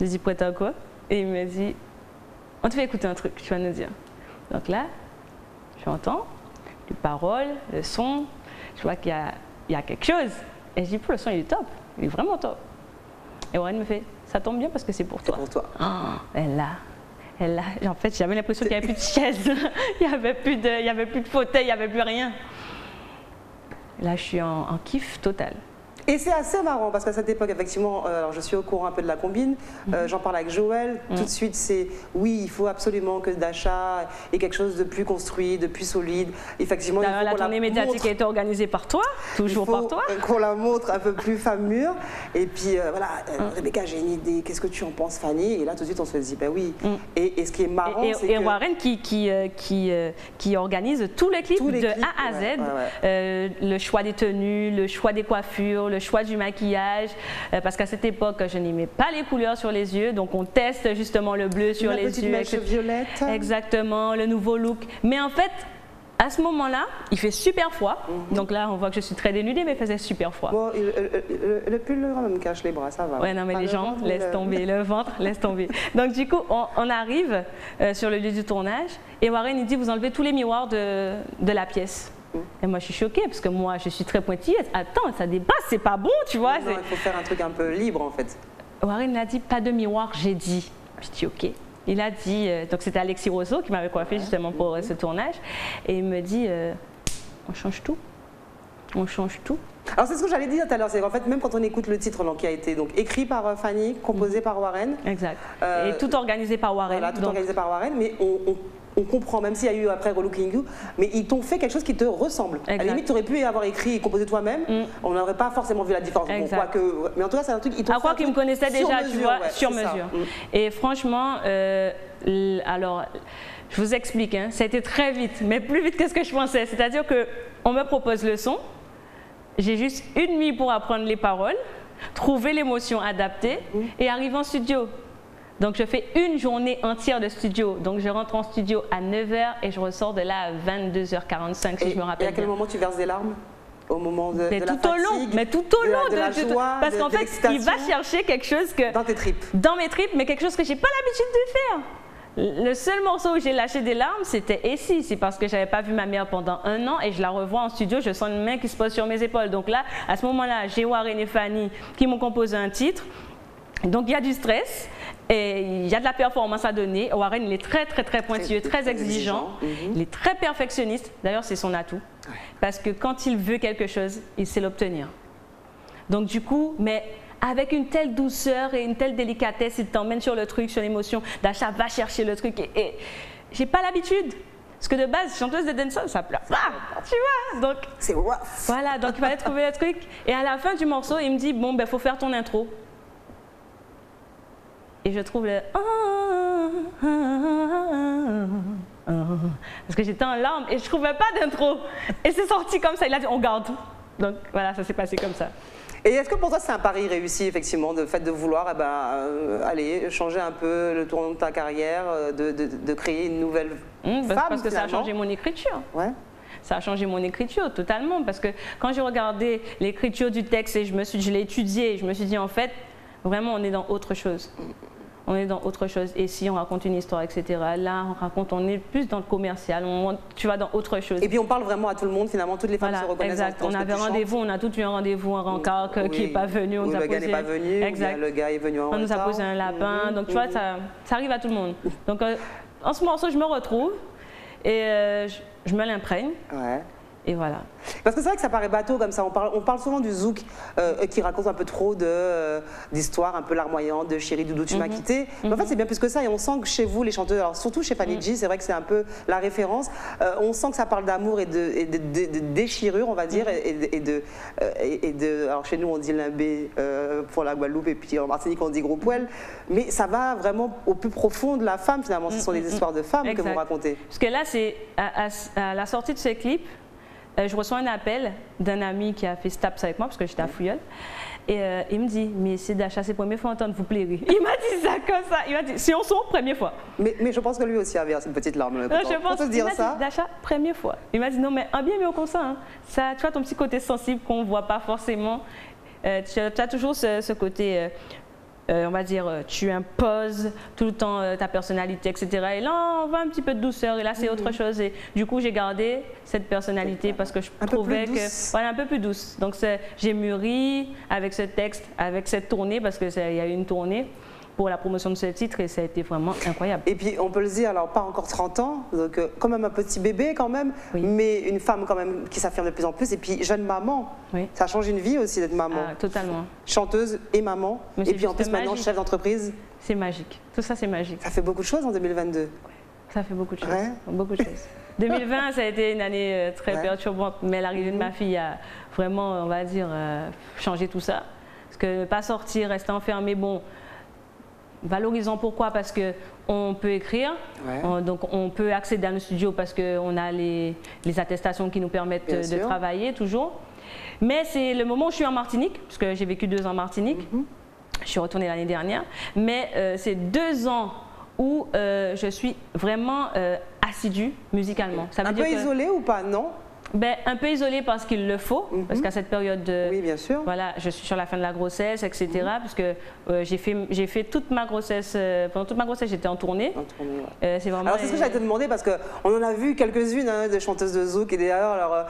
Je dis prête à quoi? Et il me dit on te fait écouter un truc, tu vas nous dire. Donc là, j'entends les paroles, le son, je vois qu'il y a quelque chose. Et je dis le son il est top, il est vraiment top. Et Warren me fait ça tombe bien parce que c'est pour C'est toi. pour toi. Elle là, en fait, j'avais l'impression qu'il n'y avait plus de chaise, il n'y avait plus de fauteuil, il n'y avait plus rien. Là, je suis en kiff total. Et c'est assez marrant parce qu'à cette époque, effectivement, alors je suis au courant un peu de la combine, j'en parle avec Joël, tout de suite c'est oui, il faut absolument que Dasha ait quelque chose de plus construit, de plus solide. Effectivement, il faut La qu'on tournée médiatique montre. a été organisée par toi, toujours Il faut par toi. qu'on la montre un peu plus femme mûre. Et puis voilà, Rebecca, j'ai une idée, qu'est-ce que tu en penses, Fanny? Et là, tout de suite, on se dit, ben oui. Et ce qui est marrant, c'est Et que... Warren qui organise tous les clips Tous les de clips, A à Z, ouais. le choix des tenues, le choix des coiffures, le choix du maquillage, parce qu'à cette époque, je n'aimais pas les couleurs sur les yeux, donc on teste justement le bleu sur la les petite yeux. mèche etc. violette. Exactement, le nouveau look. Mais en fait, à ce moment-là, il fait super froid. Donc là, on voit que je suis très dénudée, mais il faisait super froid. Bon, le pull quand même cache les bras, ça va. Ouais, non, mais Pas les le jambes, ventre, laisse tomber, le ventre, laisse tomber. Donc, du coup, on arrive sur le lieu du tournage et Warren, il dit, vous enlevez tous les miroirs de la pièce. Et moi, je suis choquée parce que moi, je suis très pointilleuse. Attends, ça dépasse, c'est pas bon, tu vois. Non, il faut faire un truc un peu libre, en fait. Warren a dit, pas de miroir, j'ai dit. Je dis, ok. Il a dit, donc c'était Alexis Rousseau qui m'avait coiffé justement pour ce tournage. Et il me dit, on change tout. On change tout. Alors c'est ce que j'allais dire tout à l'heure, c'est qu'en fait même quand on écoute le titre donc, qui a été donc, écrit par Fanny, composé par Warren, Exact. Et tout organisé par Warren. voilà, tout donc- organisé par Warren, mais on comprend, même s'il y a eu après Relooking You, mais ils t'ont fait quelque chose qui te ressemble. À la Exact. limite, tu aurais pu avoir écrit et composé toi-même, on n'aurait pas forcément vu la différence. Bon, Exact. quoique, mais en tout cas, c'est un truc, ils t'ont À fait quoi un qu'ils me truc connaissaient sur déjà, tu mesure, vois, ouais, sur c'est ça. mesure. Et franchement, alors, je vous explique, hein, ça a été très vite, mais plus vite que ce que je pensais. C'est-à-dire qu'on me propose le son, j'ai juste une nuit pour apprendre les paroles, trouver l'émotion adaptée et arriver en studio. Donc je fais une journée entière de studio. Donc je rentre en studio à 9h et je ressors de là à 22h45 si je me rappelle Et à quel bien. moment tu verses des larmes? Au moment de Mais la tout au long, fatigue, mais tout au long de la joie, parce qu'en de fait, il va l'excitation, chercher quelque chose que dans tes tripes. dans mes tripes, mais quelque chose que j'ai pas l'habitude de faire. Le seul morceau où j'ai lâché des larmes, c'était Ici. C'est parce que j'avais pas vu ma mère pendant 1 an et je la revois en studio, je sens une main qui se pose sur mes épaules. Donc là, à ce moment-là, j'ai Warren et Fanny qui m'ont composé un titre. Donc il y a du stress et il y a de la performance à donner. Warren, il est très pointilleux, très exigeant. Il est très perfectionniste. D'ailleurs, c'est son atout. Parce que quand il veut quelque chose, il sait l'obtenir. Donc du coup, mais avec une telle douceur et une telle délicatesse, il t'emmène sur le truc, sur l'émotion. Dasha va chercher le truc et j'ai pas l'habitude. Parce que de base, chanteuse de dancehall, ça pleure pas, tu vois. Donc c'est rough. voilà, donc il fallait trouver le truc. Et à la fin du morceau, il me dit bon ben faut faire ton intro. Et je trouve le parce que j'étais en larmes et je trouvais pas d'intro. Et c'est sorti comme ça. Il a dit on garde. Donc voilà, ça s'est passé comme ça. Et est-ce que pour toi c'est un pari réussi effectivement, le fait de vouloir aller changer un peu le tournant de ta carrière, de créer une nouvelle femme parce que ça a finalement changé mon écriture. Ouais. Ça a changé mon écriture totalement parce que quand j'ai regardé l'écriture du texte et je l'ai étudié, je me suis dit en fait vraiment on est dans autre chose. On est dans autre chose. Et si on raconte une histoire, etc. Là, on est plus dans le commercial, tu vas dans autre chose. Et puis on parle vraiment à tout le monde, finalement, toutes les femmes se reconnaissent. Exact. Dans ce On que avait tu rendez-vous, on a tout eu un rendez-vous, un rencard qui n'est pas venu. Ou le gars n'est pas venu, exact. ou le gars est venu en retard. On nous a posé un lapin. Donc tu vois, ça arrive à tout le monde. Donc en ce morceau, je me retrouve et je me l'imprègne. Ouais. Et voilà. Parce que c'est vrai que ça paraît bateau comme ça, on parle souvent du zouk qui raconte un peu trop d'histoires un peu larmoyantes, de chérie doudou tu m'as quitté. Mais en fait c'est bien plus que ça et on sent que chez vous les chanteuses, alors surtout chez Fanny G, c'est vrai que c'est un peu la référence, on sent que ça parle d'amour et de déchirure on va dire et de alors chez nous on dit limbé pour la Guadeloupe et puis en Martinique on dit gros poil, mais ça va vraiment au plus profond de la femme finalement, ce sont des histoires de femmes que vous racontez. Parce que là c'est à la sortie de ce clip, je reçois un appel d'un ami qui a fait Staps avec moi parce que j'étais à Fouilleul et il me dit mais c'est Dasha, c'est la première fois entendre vous plaire. Il m'a dit ça comme ça, il m'a dit si on sort première fois. Mais je pense que lui aussi avait une petite larme. Je pense te dire ça. Dit, Dasha, première fois. Il m'a dit non mais un bien mieux comme ça, hein. Ça, tu vois ton petit côté sensible qu'on voit pas forcément. Tu as toujours ce côté. On va dire, tu imposes tout le temps ta personnalité, etc. Et là, on voit un petit peu de douceur, et là, c'est autre chose. Et du coup, j'ai gardé cette personnalité parce que je trouvais que... Voilà, un peu plus douce. Donc, j'ai mûri avec ce texte, avec cette tournée, parce qu'il y a eu une tournée pour la promotion de ce titre et ça a été vraiment incroyable. Et puis on peut le dire, alors pas encore 30 ans, donc quand même un petit bébé quand même, mais une femme quand même qui s'affirme de plus en plus et puis jeune maman, ça change une vie aussi d'être maman. Ah, totalement. Chanteuse et maman, et puis en plus maintenant chef d'entreprise. C'est magique, tout ça c'est magique. Ça fait beaucoup de choses en 2022. Ça fait beaucoup de choses, beaucoup de choses. 2020 ça a été une année très perturbante, mais l'arrivée de ma fille a vraiment, on va dire, changé tout ça. Parce que ne pas sortir, rester enfermé, bon... Valorisant pourquoi? Parce qu'on peut écrire, donc on peut accéder à nos studios parce qu'on a les attestations qui nous permettent de travailler toujours. Mais c'est le moment où je suis en Martinique, parce que j'ai vécu 2 ans en Martinique, je suis retournée l'année dernière, mais c'est 2 ans où je suis vraiment assidue musicalement. Ça veut un dire peu isolée ou pas, non? Ben, un peu isolée parce qu'il le faut, parce qu'à cette période de... Oui, bien sûr. Voilà, je suis sur la fin de la grossesse, etc. Parce que j'ai fait toute ma grossesse, pendant toute ma grossesse, j'étais en tournée. C'est vraiment... Alors c'est ce que j'allais te demander parce qu'on en a vu quelques-unes de chanteuses de zouk et d'ailleurs, alors,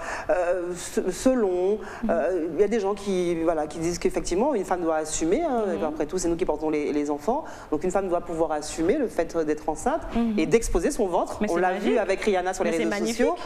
selon, il y a des gens qui disent qu'effectivement une femme doit assumer, après tout c'est nous qui portons les enfants, donc une femme doit pouvoir assumer le fait d'être enceinte et d'exposer son ventre. On l'a vu avec Rihanna sur les réseaux sociaux.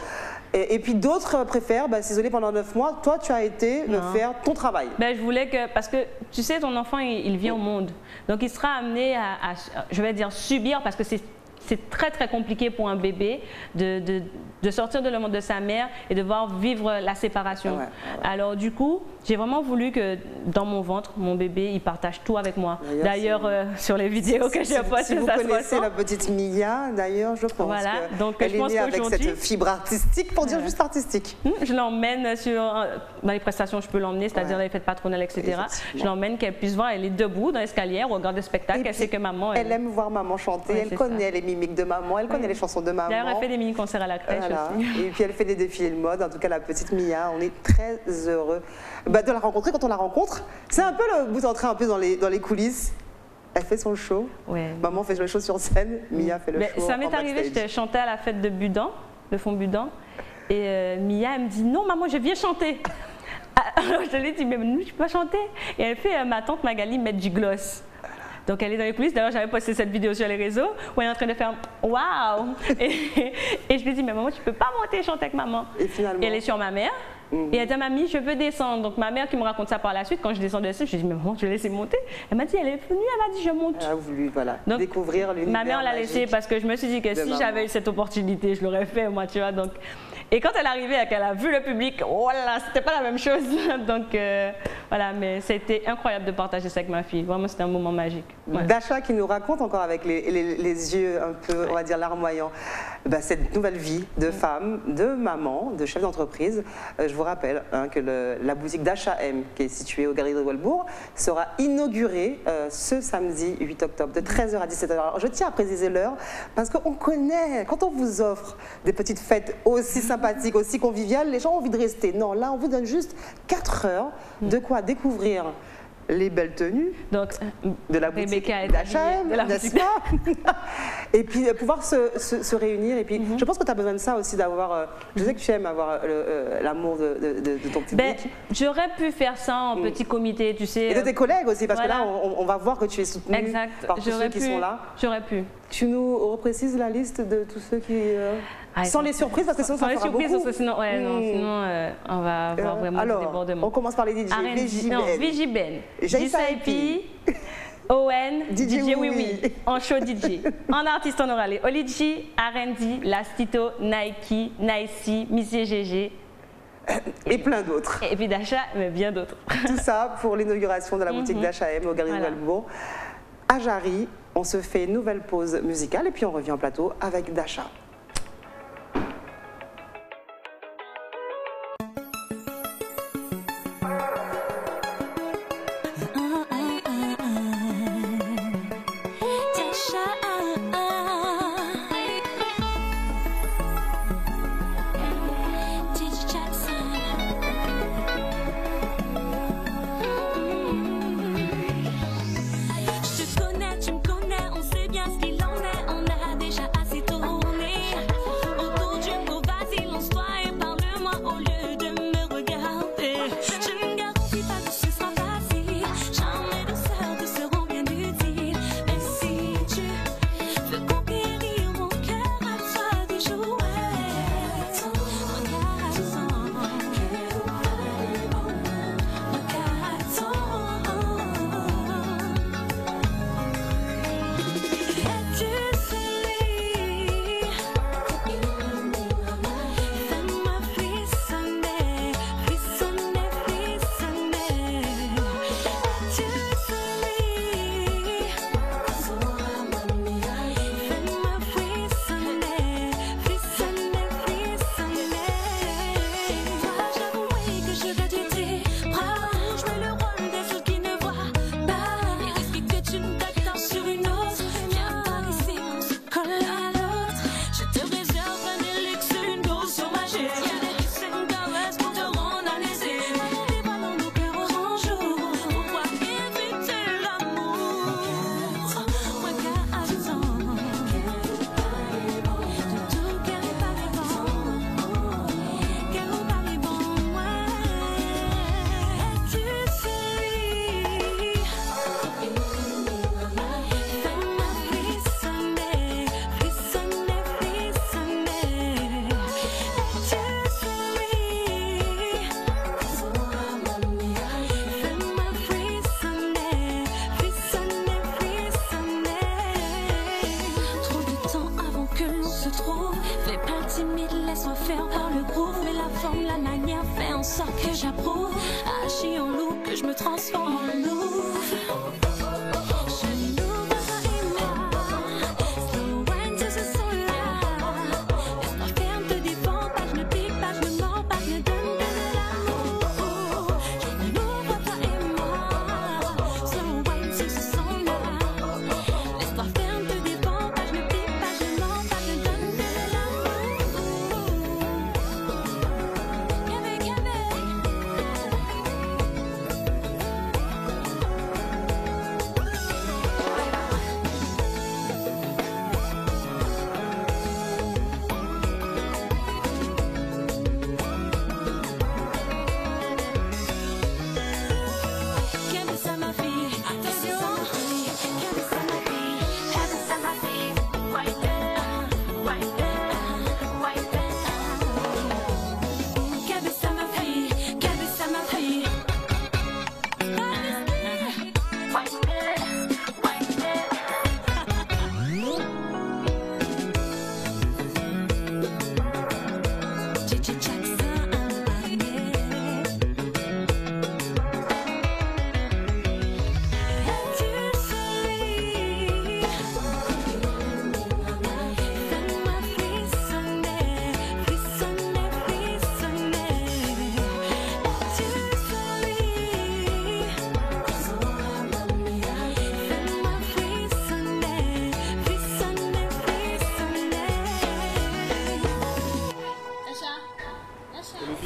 Et puis d'autres préfèrent s'isoler pendant 9 mois. Toi, tu as été faire ton travail. Ben, je voulais que, parce que tu sais, ton enfant, il vient au monde. Donc il sera amené à, je vais dire, subir, parce que c'est très très compliqué pour un bébé de sortir de le monde de sa mère et de voir vivre la séparation. Alors du coup, j'ai vraiment voulu que dans mon ventre, mon bébé, il partage tout avec moi. D'ailleurs, sur les vidéos que j'ai postées, si vous connaissez la petite Mia, d'ailleurs, je pense qu'elle est née avec cette fibre artistique, pour dire juste artistique. Je l'emmène dans les prestations, je peux l'emmener, c'est-à-dire les fêtes patronales, etc. Je l'emmène qu'elle puisse voir, elle est debout dans l'escalier, elle regarde le spectacle, elle sait que maman... Elle aime voir maman chanter, elle connaît les mimiques de maman, elle connaît les chansons de maman. D'ailleurs, elle fait des mini-concerts à la crèche aussi. Et puis elle fait des défilés de mode, en tout cas la petite Mia, on est très heureux de la rencontrer. Quand on la rencontre, c'est un peu vous entrez un peu dans les coulisses. Elle fait son show. Ouais. Maman fait le show sur scène, Mia fait le Mais show ça en m'est arrivé, backstage. j'étais chanté à la fête de Budan, de Fond Budan, et Mia, elle me dit non maman, je viens chanter. Alors je lui ai dit mais nous, je peux pas chanter. Et elle fait ma tante Magali met du gloss. Donc elle est dans les coulisses. D'ailleurs j'avais posté cette vidéo sur les réseaux où elle est en train de faire waouh. Et je lui ai dit mais maman tu peux pas monter chanter avec maman. Et finalement. Et elle est sur ma mère. Et elle dit à mamie je veux descendre. Donc ma mère qui me raconte ça par la suite quand je descends dessus, je lui ai dit mais maman je vais laisser monter. Elle m'a dit elle est venue, elle m'a dit je monte. Elle a voulu voilà, Donc, découvrir l'univers ma mère l'a laissé magique. parce que je me suis dit que de si maman. j'avais eu cette opportunité, je l'aurais fait, moi, tu vois. Donc, et quand elle est arrivée et qu'elle a vu le public, voilà, c'était pas la même chose. Donc, voilà, mais c'était incroyable de partager ça avec ma fille. Vraiment, c'était un moment magique. Ouais. Dasha qui nous raconte encore avec les yeux un peu, on va dire, larmoyants, cette nouvelle vie de femme, de maman, de chef d'entreprise. Je vous rappelle que la boutique Dasha M, qui est située aux Galeries de Walbourg, sera inaugurée ce samedi 8 octobre, de 13h à 17h. Alors, je tiens à préciser l'heure, parce qu'on connaît, quand on vous offre des petites fêtes aussi sympathiques, aussi conviviales, les gens ont envie de rester. Non, là, on vous donne juste 4 heures de quoi découvrir les belles tenues Donc, de la boutique Rebecca est d'H&M, habillée de la n'est-ce boutique. pas? Et puis pouvoir se réunir. Et puis je pense que tu as besoin de ça aussi, d'avoir. Je sais que tu aimes avoir l'amour de ton public. ben, j'aurais pu faire ça en petit comité, tu sais. Et de tes collègues aussi, parce voilà. que là, on va voir que tu es soutenu Exact. par tous ceux J'aurais qui pu. sont là. J'aurais pu. Tu nous reprécises la liste de tous ceux qui. Ah, sans les surprises, parce que sinon sans ça les fera surprises, beaucoup. parce que sinon, ouais, non, sinon on va avoir vraiment du alors, débordement. on commence par les DJ. R&B, non, VJ Ben, Jaisa JSIP, ON, DJ DJ Oui Oui. En show DJ. En artiste, on aura les Olidji, R&D, Lastito, Nike, Nicey, Missy GG. Et plein d'autres. Et puis Dasha, mais bien d'autres. Tout ça pour l'inauguration de la boutique d'H&M au Galeries de Voilà. Walbourg. À Jarry, on se fait une nouvelle pause musicale et puis on revient au plateau avec Dasha. Je te connais, tu me connais, on sait bien ce qu'il en est. On a déjà assez tourné autour du pot. Vas-y, lance-toi et parle-moi au lieu de me regarder. Je ne garantis pas que ce sera facile. Charme et douceur te seront bien utiles. Mais si tu veux conquérir mon cœur, à toi de jouer. Es-tu celui fais-moi frissonner, frissonner, frissonner. Es-tu celui fais-moi frissonner, frissonner, frissonner. Dois-je avouer que je vais t'aider, jouer le rôle des autres qui ne voient pas et risquer que tu me t'attends sur une autre. Viens par ici, on se colle à l'autre. Je te réserve un luxe, une dose sur ma chaise. Y'a des kisses et une caresse pour te rendre à l'aise. Dévoilons nos cœurs au jour. Pourquoi éviter l'amour? Regarde de tout cœur est pas les bons. Cœur est pas les bons, ouais. Es-tu celui fais-moi frissonner, frissonner, frissonner. Es-tu celui fais-moi frissonner, frissonner, frissonner. Trop de temps avant que l'on se trouve. Fais pas le timide, laisse-moi faire par le groove. Mais la forme, la manière fait en sorte que j'approuve. Agis en loup, que je me transforme en loup. Je l'ouvre et moi. Slow wine sur ce son-là. Laisse-moi faire, ne te défends pas, je ne pique pas, je ne mords pas, je ne donne que de l'amour. Je l'ouvre et moi. Slow wine sur ce son-là. Laisse-moi faire, ne te défends pas, je ne pique pas, je ne mords pas, je ne donne que de l'amour. Avec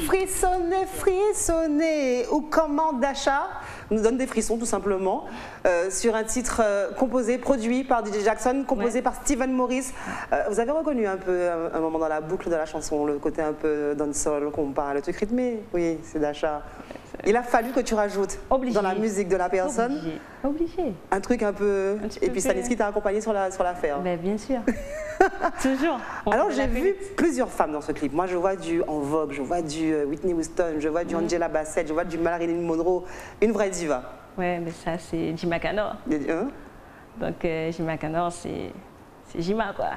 Frissonner, frissonner, ou comment Dasha nous donne des frissons tout simplement sur un titre composé, produit par DJ Jackson, composé Ouais. par Steven Morris. Vous avez reconnu un peu un moment dans la boucle de la chanson, le côté un peu dancehall qu'on parle, le truc rythmé? Oui, c'est Dasha. Il a fallu que tu rajoutes Obligé. dans la musique de la personne Obligé. un truc un peu... Un petit Et peu puis plus- Stanisky t'a accompagné sur l'affaire. Ben, bien sûr. Toujours. On Alors fait j'ai la vu félix. plusieurs femmes dans ce clip. Moi je vois du En Vogue, je vois du Whitney Houston, je vois du Angela Bassett, je vois du Marilyn Monroe, une vraie diva. Ouais, mais ça, c'est Jima Canor. Hein? Donc, Jima Canor, c'est Jima, quoi.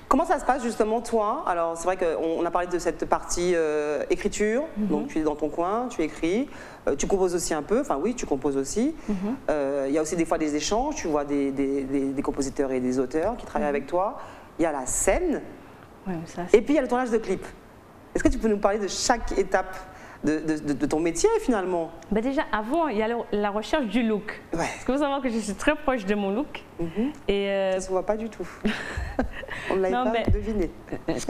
Comment ça se passe justement toi? Alors c'est vrai qu'on a parlé de cette partie écriture, donc tu es dans ton coin, tu écris, tu composes aussi un peu, enfin oui tu composes aussi. Il y a aussi des fois des échanges, tu vois des compositeurs et des auteurs qui travaillent avec toi. Il y a la scène Ouais, mais ça, et puis il y a le tournage de clips. Est-ce que tu peux nous parler de chaque étape de ton métier finalement? Ben déjà, avant, il y a la recherche du look. Ouais. Parce qu'il faut savoir que je suis très proche de mon look. Et Ça se voit pas du tout. On ne l'avait Non, pas mais- deviné.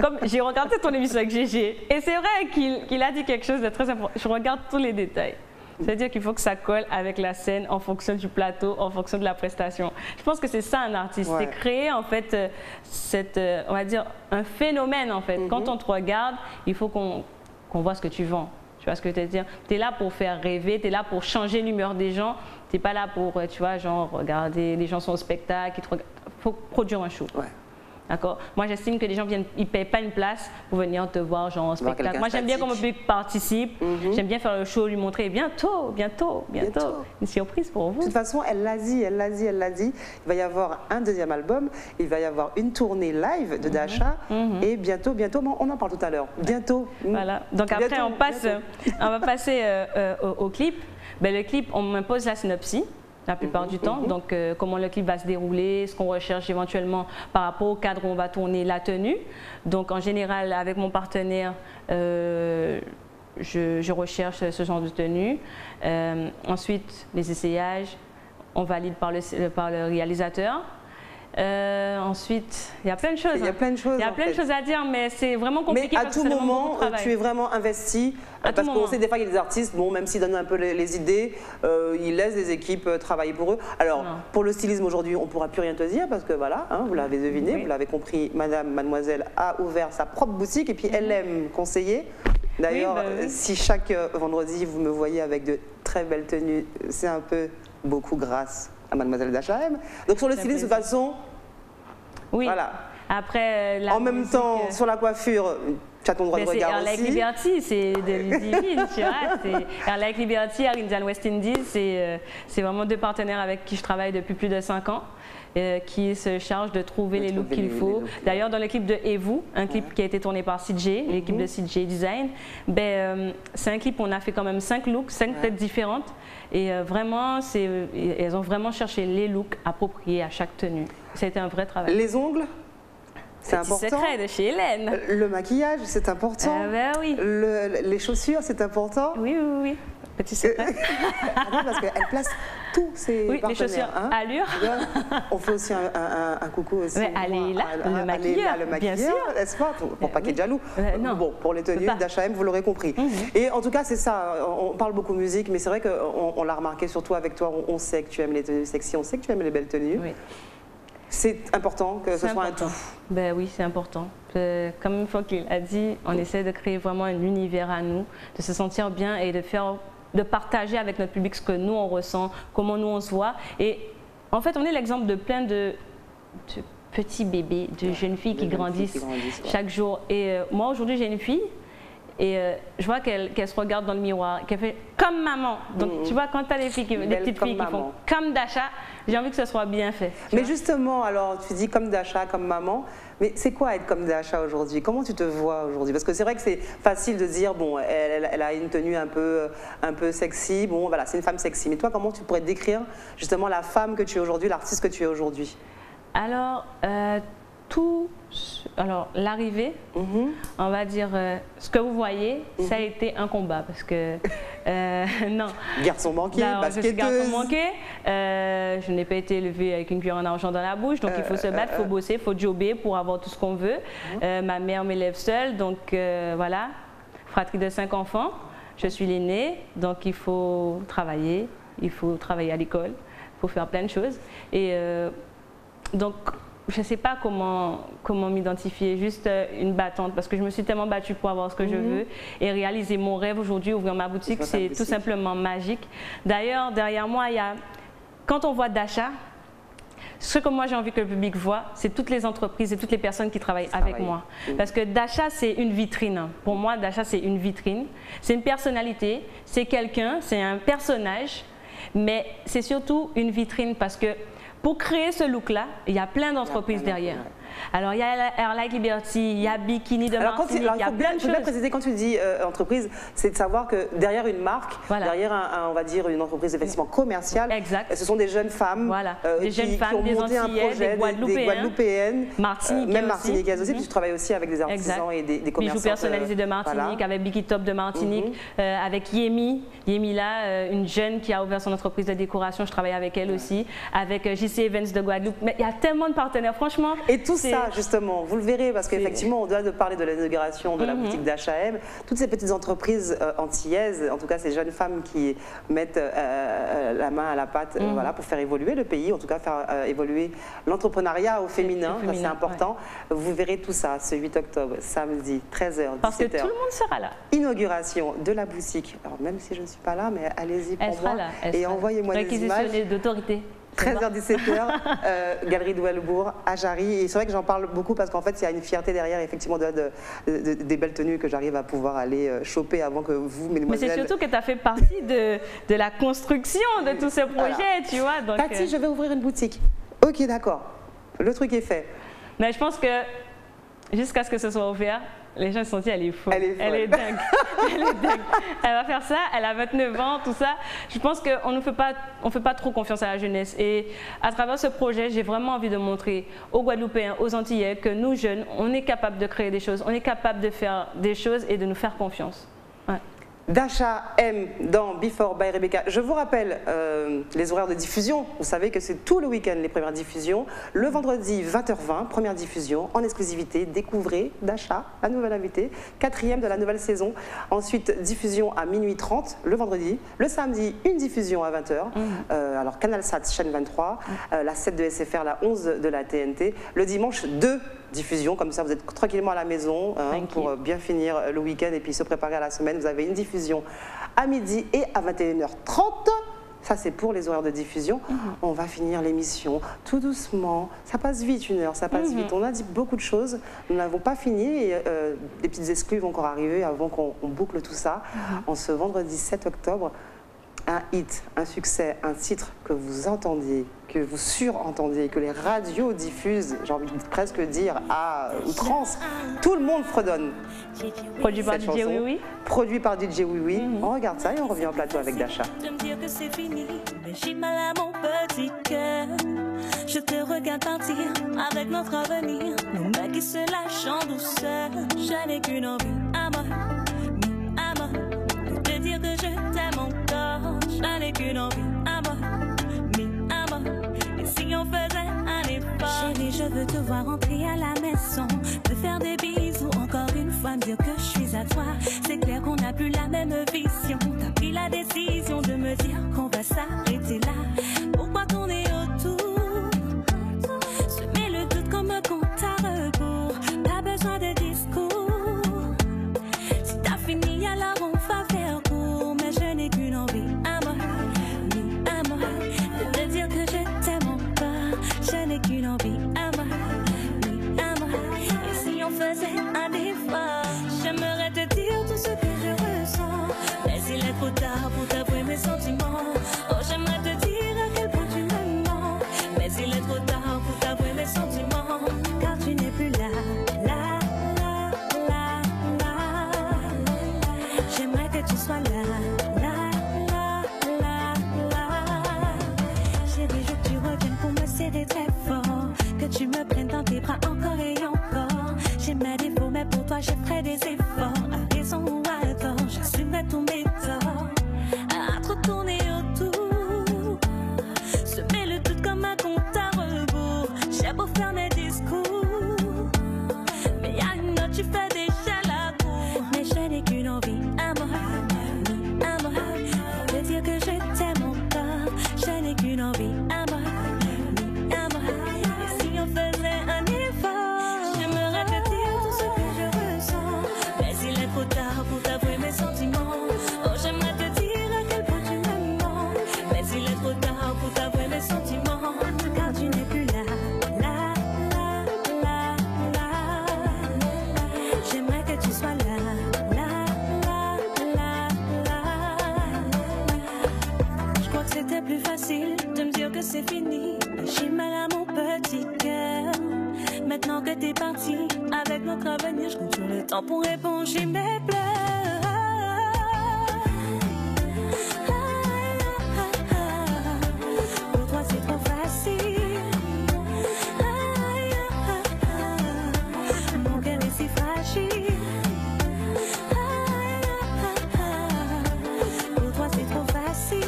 comme j'ai regardé ton émission avec GG, et c'est vrai qu'il a dit quelque chose de très important. Je regarde tous les détails. C'est-à-dire qu'il faut que ça colle avec la scène en fonction du plateau, en fonction de la prestation. Je pense que c'est ça un artiste, Ouais. c'est créer en fait on va dire un phénomène en fait. Quand on te regarde, il faut qu'on voit ce que tu vends. Tu vois ce que je veux dire? Tu es là pour faire rêver, tu es là pour changer l'humeur des gens. Tu n'es pas là pour, tu vois, genre regarder les gens sont au spectacle, il faut produire un show. Ouais. D'accord. Moi, j'estime que les gens viennent, ils payent pas une place pour venir te voir, genre en spectacle. quelqu'un Moi, j'aime bien que mon statique. public participe. J'aime bien faire le show, lui montrer bientôt. Bientôt. Une surprise pour De vous. toute façon, elle l'a dit. Il va y avoir un deuxième album, il va y avoir une tournée live de Dasha, et bientôt, on en parle tout à l'heure. Bientôt. Voilà. Donc après, Bientôt, on va passer au clip. Ben, le clip, on m'impose la synopsis. La plupart du temps, donc comment le clip va se dérouler, ce qu'on recherche éventuellement par rapport au cadre où on va tourner la tenue. Donc en général, avec mon partenaire, je recherche ce genre de tenue. Ensuite, les essayages, on valide par le réalisateur. Ensuite, il y a plein de choses. Il y a plein de choses. Il y a en plein de fait. choses à dire, mais c'est vraiment compliqué Mais à parce que tout c'est vraiment moment, beaucoup de travail. tu es vraiment investi. À Parce tout qu'on moment. sait des fois qu'il y a des artistes, bon, même s'ils donnent un peu les idées, ils laissent des équipes travailler pour eux. Alors, Non. pour le stylisme aujourd'hui, on ne pourra plus rien te dire parce que voilà, hein, vous l'avez deviné, Oui. vous l'avez compris, mademoiselle a ouvert sa propre boutique et puis elle aime conseiller. D'ailleurs, Oui, bah oui. si chaque vendredi vous me voyez avec de très belles tenues, c'est un peu beaucoup grâce à mademoiselle Dasha M. Donc sur le C'est stylisme, de toute façon, Oui. voilà. Après, la En même musique, temps, sur la coiffure, tu as ton droit de c'est regard Air Like aussi. Liberty, c'est de Ludivine, tu vois. C'est Air Like Liberty, Air Indian West Indies, c'est vraiment deux partenaires avec qui je travaille depuis plus de 5 ans. Qui se chargent de trouver De les looks trouver qu'il les faut. looks. D'ailleurs, dans le clip de Et vous, un clip qui a été tourné par CJ, l'équipe de CJ Design, c'est un clip où on a fait quand même 5 looks, 5 têtes différentes. Et vraiment, elles ont vraiment cherché les looks appropriés à chaque tenue. Ça a été un vrai travail. Les ongles, c'est Petit important. secret de chez Hélène. Le maquillage, c'est important. Ben oui. Les chaussures, c'est important. Oui. Petit secret. Attends, parce qu'elle place tous ses Oui, les partenaires. chaussures hein. allure. On fait aussi un coucou aussi. Ouais, allez là, le maquilleur, le bien maquilleur, sûr. n'est-ce pas? Pour pas qu'il y ait de jaloux. Non. Bon, pour les tenues pas. d'H&M, vous l'aurez compris. Et en tout cas, c'est ça. On parle beaucoup musique, mais c'est vrai qu'on l'a remarqué, surtout avec toi. On sait que tu aimes les tenues sexy, on sait que tu aimes les belles tenues. Oui. C'est important que ce C'est soit important. un tout. Ben oui, c'est important. Comme une fois qu'il a dit, on essaie de créer vraiment un univers à nous, de se sentir bien et de partager avec notre public ce que nous on ressent, comment nous on se voit. Et en fait, on est l'exemple de plein de petits bébés, de jeunes filles qui jeunes filles grandissent qui grandissent, ouais. chaque jour. Et moi aujourd'hui, j'ai une fille. Et je vois qu'elle se regarde dans le miroir, qu'elle fait comme maman. Donc tu vois, quand tu as des Belle petites comme filles qui font maman. comme Dasha, j'ai envie que ce soit bien fait. tu Mais vois. justement, alors tu dis comme Dasha, comme maman, mais c'est quoi être comme Dasha aujourd'hui? Comment tu te vois aujourd'hui? Parce que c'est vrai que c'est facile de dire, bon, elle a une tenue un peu sexy, bon voilà, c'est une femme sexy. Mais toi, comment tu pourrais décrire justement la femme que tu es aujourd'hui, l'artiste que tu es aujourd'hui? Alors, l'arrivée, on va dire, ce que vous voyez, ça a été un combat parce que, non. Garçon manqué, Non, je suis garçon basketteuse. manqué, je n'ai pas été élevée avec une cuillère en argent dans la bouche, donc il faut se battre, il faut bosser, il faut jobber pour avoir tout ce qu'on veut. Ma mère m'élève seule, donc voilà. fratrie de 5 enfants. Je suis l'aînée, donc il faut travailler à l'école, il faut faire plein de choses. Et donc, je ne sais pas comment m'identifier, juste une battante, parce que je me suis tellement battue pour avoir ce que je veux et réaliser mon rêve aujourd'hui, ouvrir ma boutique, c'est tout simplement magique. D'ailleurs, derrière moi, il y a, quand on voit Dasha, ce que moi j'ai envie que le public voit, c'est toutes les entreprises et toutes les personnes qui travaillent avec moi. Parce que Dasha, c'est une vitrine. Pour moi, Dasha, c'est une vitrine. C'est une personnalité, c'est quelqu'un, c'est un personnage, mais c'est surtout une vitrine parce que pour créer ce look-là, il y a plein d'entreprises derrière. Alors, il y a Airlight Liberty, il y a Bikini de Martinique, il y a plein de choses. Il faut bien préciser, quand tu dis entreprise, c'est de savoir que derrière une marque, derrière, on va dire, une entreprise effectivement commerciale, ce sont des jeunes femmes, qui ont monté un projet, des Guadeloupéennes, même martiniquaises aussi, puis tu travailles aussi avec des artisans et des commerçants. Bijoux personnalisés de Martinique, avec Bikini Top de Martinique, avec Yemi là, une jeune qui a ouvert son entreprise de décoration, je travaille avec elle aussi, avec JC Events de Guadeloupe. Mais il y a tellement de partenaires, franchement. Et tout ça, justement, vous le verrez, parce qu'effectivement, on doit parler de l'inauguration de la boutique d'H&M. Toutes ces petites entreprises antillaises, en tout cas ces jeunes femmes qui mettent la main à la pâte voilà, pour faire évoluer le pays, en tout cas faire évoluer l'entrepreneuriat au féminin, c'est important. Vous verrez tout ça ce 8 octobre, samedi, 13h, 17h. Parce que tout le monde sera là. Inauguration de la boutique. Alors même si je ne suis pas là, mais allez-y pour moi et envoyez-moi des images. D'autorité. 13h, 17h, Galerie de Wellbourg, à Jarry. Et c'est vrai que j'en parle beaucoup parce qu'en fait, il y a une fierté derrière, effectivement, des belles tenues que j'arrive à pouvoir aller choper avant que vous, mesdemoiselles. Mais c'est surtout que tu as fait partie de la construction de tous ces projets, tu vois. Donc, Cathy, je vais ouvrir une boutique. Ok, d'accord. Le truc est fait. Mais je pense que jusqu'à ce que ce soit ouvert, les gens se sont dit, elle est folle. Elle est dingue. Elle est dingue. Elle va faire ça, elle a 29 ans, tout ça. Je pense qu'on ne fait pas trop confiance à la jeunesse. Et à travers ce projet, j'ai vraiment envie de montrer aux Guadeloupéens, aux Antillais, que nous, jeunes, on est capable de créer des choses, on est capable de faire des choses et de nous faire confiance. Ouais. D'H&M dans Before by Rebecca. Je vous rappelle les horaires de diffusion. Vous savez que c'est tout le week-end les premières diffusions. Le vendredi 20h20, première diffusion en exclusivité. Découvrez Dasha, la nouvelle invitée, 4e de la nouvelle saison. Ensuite, diffusion à minuit 30 le vendredi. Le samedi, une diffusion à 20h. Alors CanalSat, chaîne 23, la 7 de SFR, la 11 de la TNT. Le dimanche, 2 diffusion, comme ça vous êtes tranquillement à la maison pour bien finir le week-end et puis se préparer à la semaine. Vous avez une diffusion à midi et à 21h30. Ça, c'est pour les horaires de diffusion. On va finir l'émission tout doucement. Ça passe vite, une heure, ça passe vite. On a dit beaucoup de choses. Nous n'avons pas fini et des petites exclus vont encore arriver avant qu'on boucle tout ça. En ce vendredi 7 octobre, un hit, un succès, un titre que vous entendiez, que vous surentendiez, que les radios diffusent, j'ai envie de presque dire à outrance, tout le monde fredonne. Produit par DJ Oui Oui. Produit par DJ Oui Oui. On regarde ça et on revient en plateau avec Dasha. De me dire que c'est fini, mais j'ai mal à mon petit cœur. Je te regarde partir avec notre avenir. Nos mecs qui se lâchent en douceur. Je n'ai qu'une envie, à moi, de te dire que je t'aime encore. Je n'ai qu'une envie, à moi. Et si on faisait un effort? Chérie, je veux te voir rentrer à la maison, te faire des bisous, encore une fois me dire que je suis à toi. C'est clair qu'on n'a plus la même vision. T'as pris la décision de me dire qu'on va s'arrêter là. Pourquoi tourner autour? Semer le doute comme un compte à rebours. Pas besoin de discours. Si t'as fini, alors on va faire court. Mais je n'ai qu'une envie, à moi, de te dire que je t'aime encore. Je n'ai qu'une envie, à moi. Et si on faisait un effort? J'aimerais te dire tout ce que je ressens, mais il est trop tard pour t'avouer mes sentiments. Oh, j'aimerais te dire à quel point tard pour t'avouer mes sentiments. Oh, j'aimerais te dire à quel point tu m'aimes, mais il est trop tard pour t'avouer mes sentiments. Car tu n'es plus là, là, là, là, là. J'aimerais que tu sois là, là, là, là, là. Je crois que c'était plus facile de me dire que c'est fini. J'ai mal à mon petit cœur. Maintenant que t'es parti, avec notre avenir, je compte sur le temps pour éponger mes pleurs. Pour toi c'est trop facile. Mon cœur est si fragile. Pour toi c'est trop facile.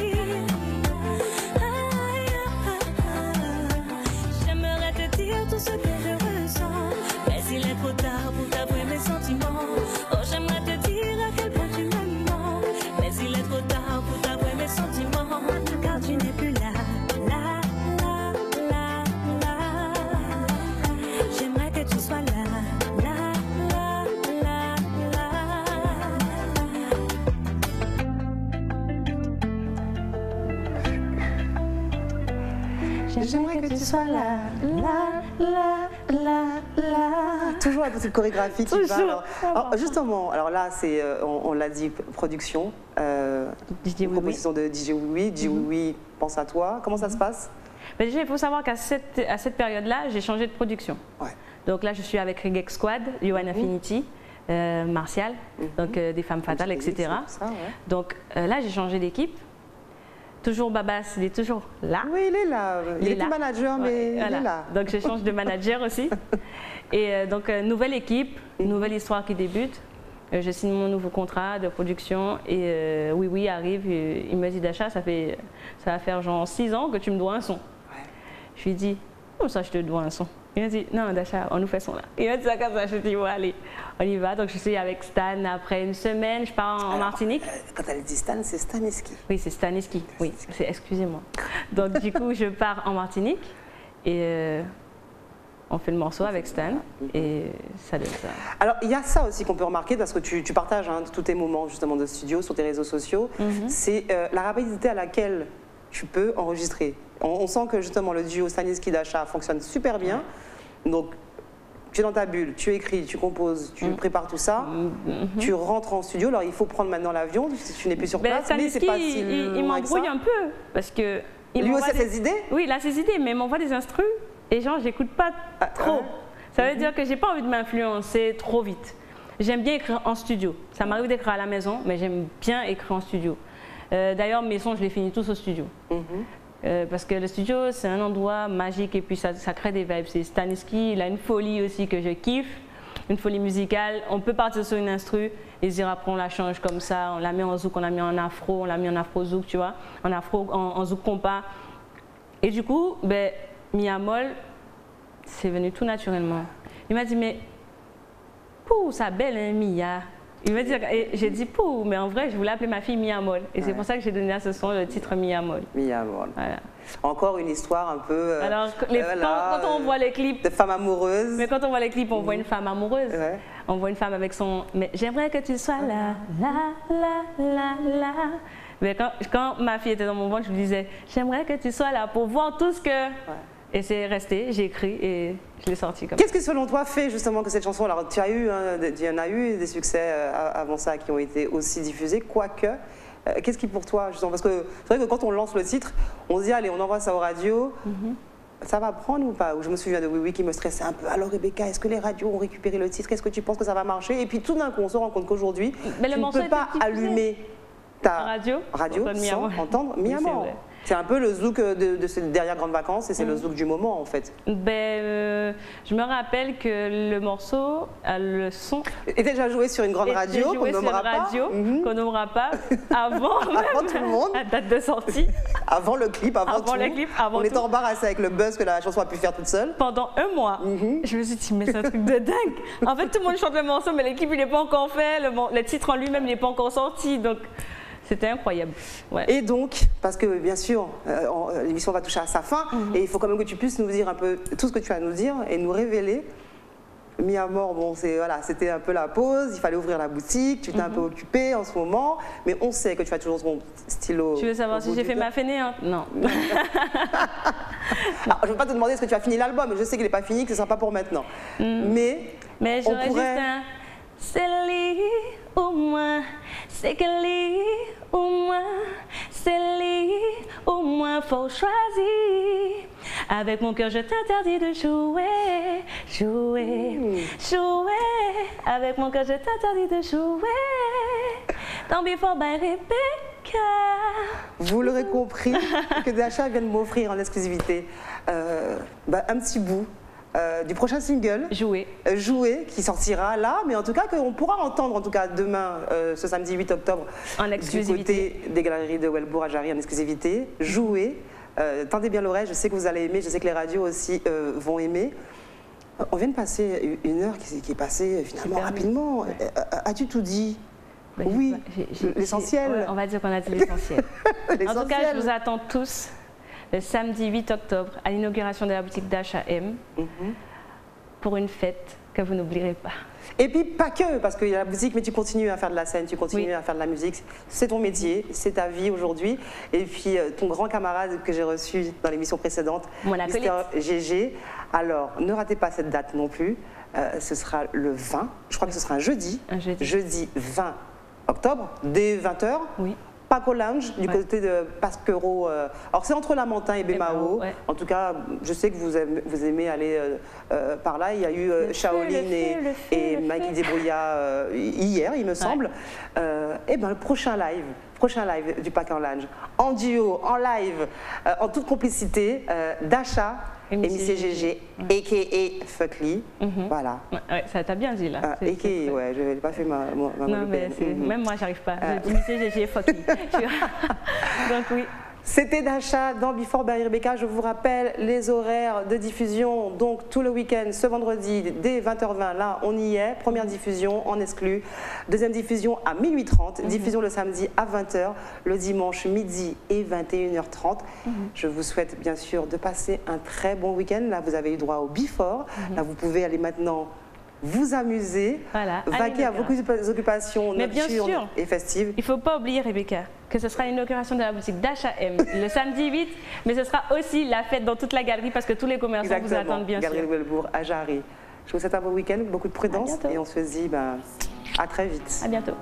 J'aimerais te dire tout ce que je ressens, mais il est trop tard pour t'avouer mes sentiments. Oh, j'aimerais te dire à quel point tu m'aimes, mais il est trop tard pour t'avouer mes sentiments. Car tu n'es plus là, là, là, là, là. J'aimerais que tu sois là, là, là, là, là. J'aimerais que tu sois là, là, là, là, là. Toujours la petite chorégraphie qui va. Alors, justement, alors là, c'est, on l'a dit, production, DJ Oui Oui. proposition de DJ Oui Oui. DJ Oui Oui pense à toi. Comment ça se passe? Ben déjà, il faut savoir qu'à cette période-là, j'ai changé de production. Ouais. Donc là, je suis avec Reggae Squad, Johan Affinity, Martial, donc des femmes fatales, etc. Ça, ouais. Donc là, j'ai changé d'équipe. Toujours Babas, il est toujours là. Oui, il est là. Il est là. plus manager, mais Ouais, voilà. il est là. Donc je change de manager aussi. Et donc nouvelle équipe, nouvelle histoire qui débute. Je signe mon nouveau contrat de production et Oui Oui arrive. Il me dit Dacha, ça va faire genre 6 ans que tu me dois un son. Ouais. Je lui dis, comment ça je te dois un son? Il m'a dit, non Dacha, on nous fait son là. Il m'a dit ça comme ça, je lui dis, ouais allez, on y va. Donc je suis avec Stan après une semaine, je pars en Alors, Martinique. Quand elle dit Stan, c'est Staniski. Oui, c'est Staniski, oui, excusez-moi. Donc du coup, je pars en Martinique et on fait le morceau avec Stan et ça donne ça. Alors, il y a ça aussi qu'on peut remarquer parce que tu partages tous tes moments justement de studio sur tes réseaux sociaux. C'est la rapidité à laquelle tu peux enregistrer. On sent que justement le duo Staniski Dacha fonctionne super bien. Donc, tu es dans ta bulle, tu écris, tu composes, tu prépares tout ça, tu rentres en studio. Alors, il faut prendre maintenant l'avion, tu n'es plus sur place, mais c'est pas si il loin que ça. m'embrouille un peu parce que Lui aussi a ses idées. Oui, il a ses idées, mais il m'envoie des instrus et genre j'écoute pas trop. Ça veut dire que j'ai pas envie de m'influencer trop vite. J'aime bien écrire en studio. Ça m'arrive d'écrire à la maison, mais j'aime bien écrire en studio. D'ailleurs, mes sons, je les finis tous au studio. Parce que le studio, c'est un endroit magique et puis ça crée des vibes. C'est Staniski, il a une folie aussi que je kiffe, une folie musicale. On peut partir sur une instru et dire après on la change comme ça, on la met en zouk, on la met en afro, on la met en afro-zouk, tu vois, en zouk compas. Et du coup, ben, Mia Moll, c'est venu tout naturellement. Il m'a dit, mais pouh, ça belle, hein, Mia. Il m'a dit, et j'ai dit pouh, mais en vrai, je voulais appeler ma fille Mia Moll. Et c'est pour ça que j'ai donné à ce son le titre Mia Moll. Mia Moll. Voilà. Encore une histoire un peu. Alors, quand on voit les clips. De femmes amoureuses. Mais quand on voit les clips, on voit une femme amoureuse. Ouais. On voit une femme avec son. Mais j'aimerais que tu sois là, là. Mais quand ma fille était dans mon ventre, je lui disais, j'aimerais que tu sois là pour voir tout ce que. Ouais. Et c'est resté, j'ai écrit et je l'ai sorti comme ça. Qu'est-ce qui, selon toi, fait justement que cette chanson, alors tu as eu, il y en a eu des succès avant ça qui ont été aussi diffusés, quoique, qu'est-ce qui pour toi, justement, parce que c'est vrai que quand on lance le titre, on se dit, allez, on envoie ça aux radios, ça va prendre ou pas? Ou je me souviens de Oui Oui qui me stressait un peu, alors Rebecca, est-ce que les radios ont récupéré le titre? Est-ce que tu penses que ça va marcher? Et puis tout d'un coup, on se rend compte qu'aujourd'hui, tu ne peux pas allumer ta radio sans entendre Mia Moll. C'est un peu le zouk de ces dernières grandes vacances et c'est le zouk du moment en fait. Ben, je me rappelle que le morceau a le son. Et déjà joué sur une grande radio qu'on nommera pas. Qu'on nommera pas avant tout le monde. La date de sortie. Avant le clip, avant tout. On était embarrassé avec le buzz que la chanson a pu faire toute seule. Pendant un mois, je me suis dit mais c'est un truc de dingue. En fait tout le monde chante le morceau mais le clip il n'est pas encore fait, le titre en lui-même n'est pas encore sorti donc. C'était incroyable. Ouais. Et donc, parce que bien sûr, l'émission va toucher à sa fin, et il faut quand même que tu puisses nous dire un peu tout ce que tu as à nous dire et nous révéler mis à mort, bon, voilà, c'était un peu la pause, il fallait ouvrir la boutique, tu t'es un peu occupée en ce moment, mais on sait que tu as toujours ton stylo. Tu veux savoir au si bout j'ai du fait doigt. ma fainéante? Non. Alors, je ne veux pas te demander est-ce que tu as fini l'album, je sais qu'il n'est pas fini, que ce ne sera pas pour maintenant. Mais j'aurais pourrait- juste un c'est lui ou moi, c'est que lui ou moi, c'est lui ou moi, faut choisir. Avec mon cœur, je t'interdis de jouer, jouer, jouer. Avec mon cœur, je t'interdis de jouer. Don't be for by Rebecca. vous l'aurez compris, que Dasha vient de m'offrir en exclusivité un petit bout du prochain single. Jouer. Jouer, qui sortira là, mais en tout cas qu'on pourra entendre en tout cas demain, ce samedi 8 octobre, En exclusivité. du côté des galeries de Welbourg à Jarry en exclusivité. Jouer, tendez bien l'oreille, je sais que vous allez aimer, je sais que les radios aussi vont aimer. On vient de passer une heure qui est passée finalement Super rapidement. vite, As-tu tout dit? Ben, Oui, j'ai- l'essentiel. ouais, on va dire qu'on a dit l'essentiel. En tout cas, L'essentiel. je vous attends tous le samedi 8 octobre à l'inauguration de la boutique d'H&M pour une fête que vous n'oublierez pas. Et puis pas que, parce qu'il y a la musique, mais tu continues à faire de la scène, tu continues Oui. à faire de la musique. C'est ton métier, c'est ta vie aujourd'hui. Et puis ton grand camarade que j'ai reçu dans l'émission précédente, Mon acolyte. Mister GG. Alors, ne ratez pas cette date non plus. Ce sera le 20, je crois que ce sera un jeudi. Un jeudi. Jeudi 20 octobre, dès 20h. Oui. Paco Lounge, du Ouais. côté de Pasquero. Alors, c'est entre Lamentin et Bémao. Bémao, ouais. En tout cas, je sais que vous aimez aller par là. Il y a eu Shaolin et Mikey Debrouilla hier, il me semble. Et ben, le prochain live du Paco Lounge, en duo, en live, en toute complicité, Dasha et Missy GG, a.k.a. Fuckly. Voilà. Ouais, ça t'a bien dit là. C'est- A.k.a. c'est- ouais, je n'ai pas fait ma Non, mais européenne. même moi, j'arrive pas. Je dis GG, fuck you. Donc oui. C'était Dasha dans Before by Rebecca. Je vous rappelle les horaires de diffusion. Donc tout le week-end, ce vendredi, dès 20h20, là, on y est. Première diffusion en exclu. Deuxième diffusion à minuit 30. Diffusion le samedi à 20h. Le dimanche, midi et 21h30. Je vous souhaite bien sûr de passer un très bon week-end. Là, vous avez eu droit au Before. Là, vous pouvez aller maintenant vous amuser, Voilà, vaquer à allez, vos occupations Mais bien nocturnes sûr. et festives. Il ne faut pas oublier, Rebecca, que ce sera l'inauguration de la boutique d'H&M le samedi 8, mais ce sera aussi la fête dans toute la galerie parce que tous les commerçants vous attendent bien Galerie sûr. de Welbourg à Jarry. Je vous souhaite un bon week-end, beaucoup de prudence bientôt. et on se dit à très vite. À bientôt.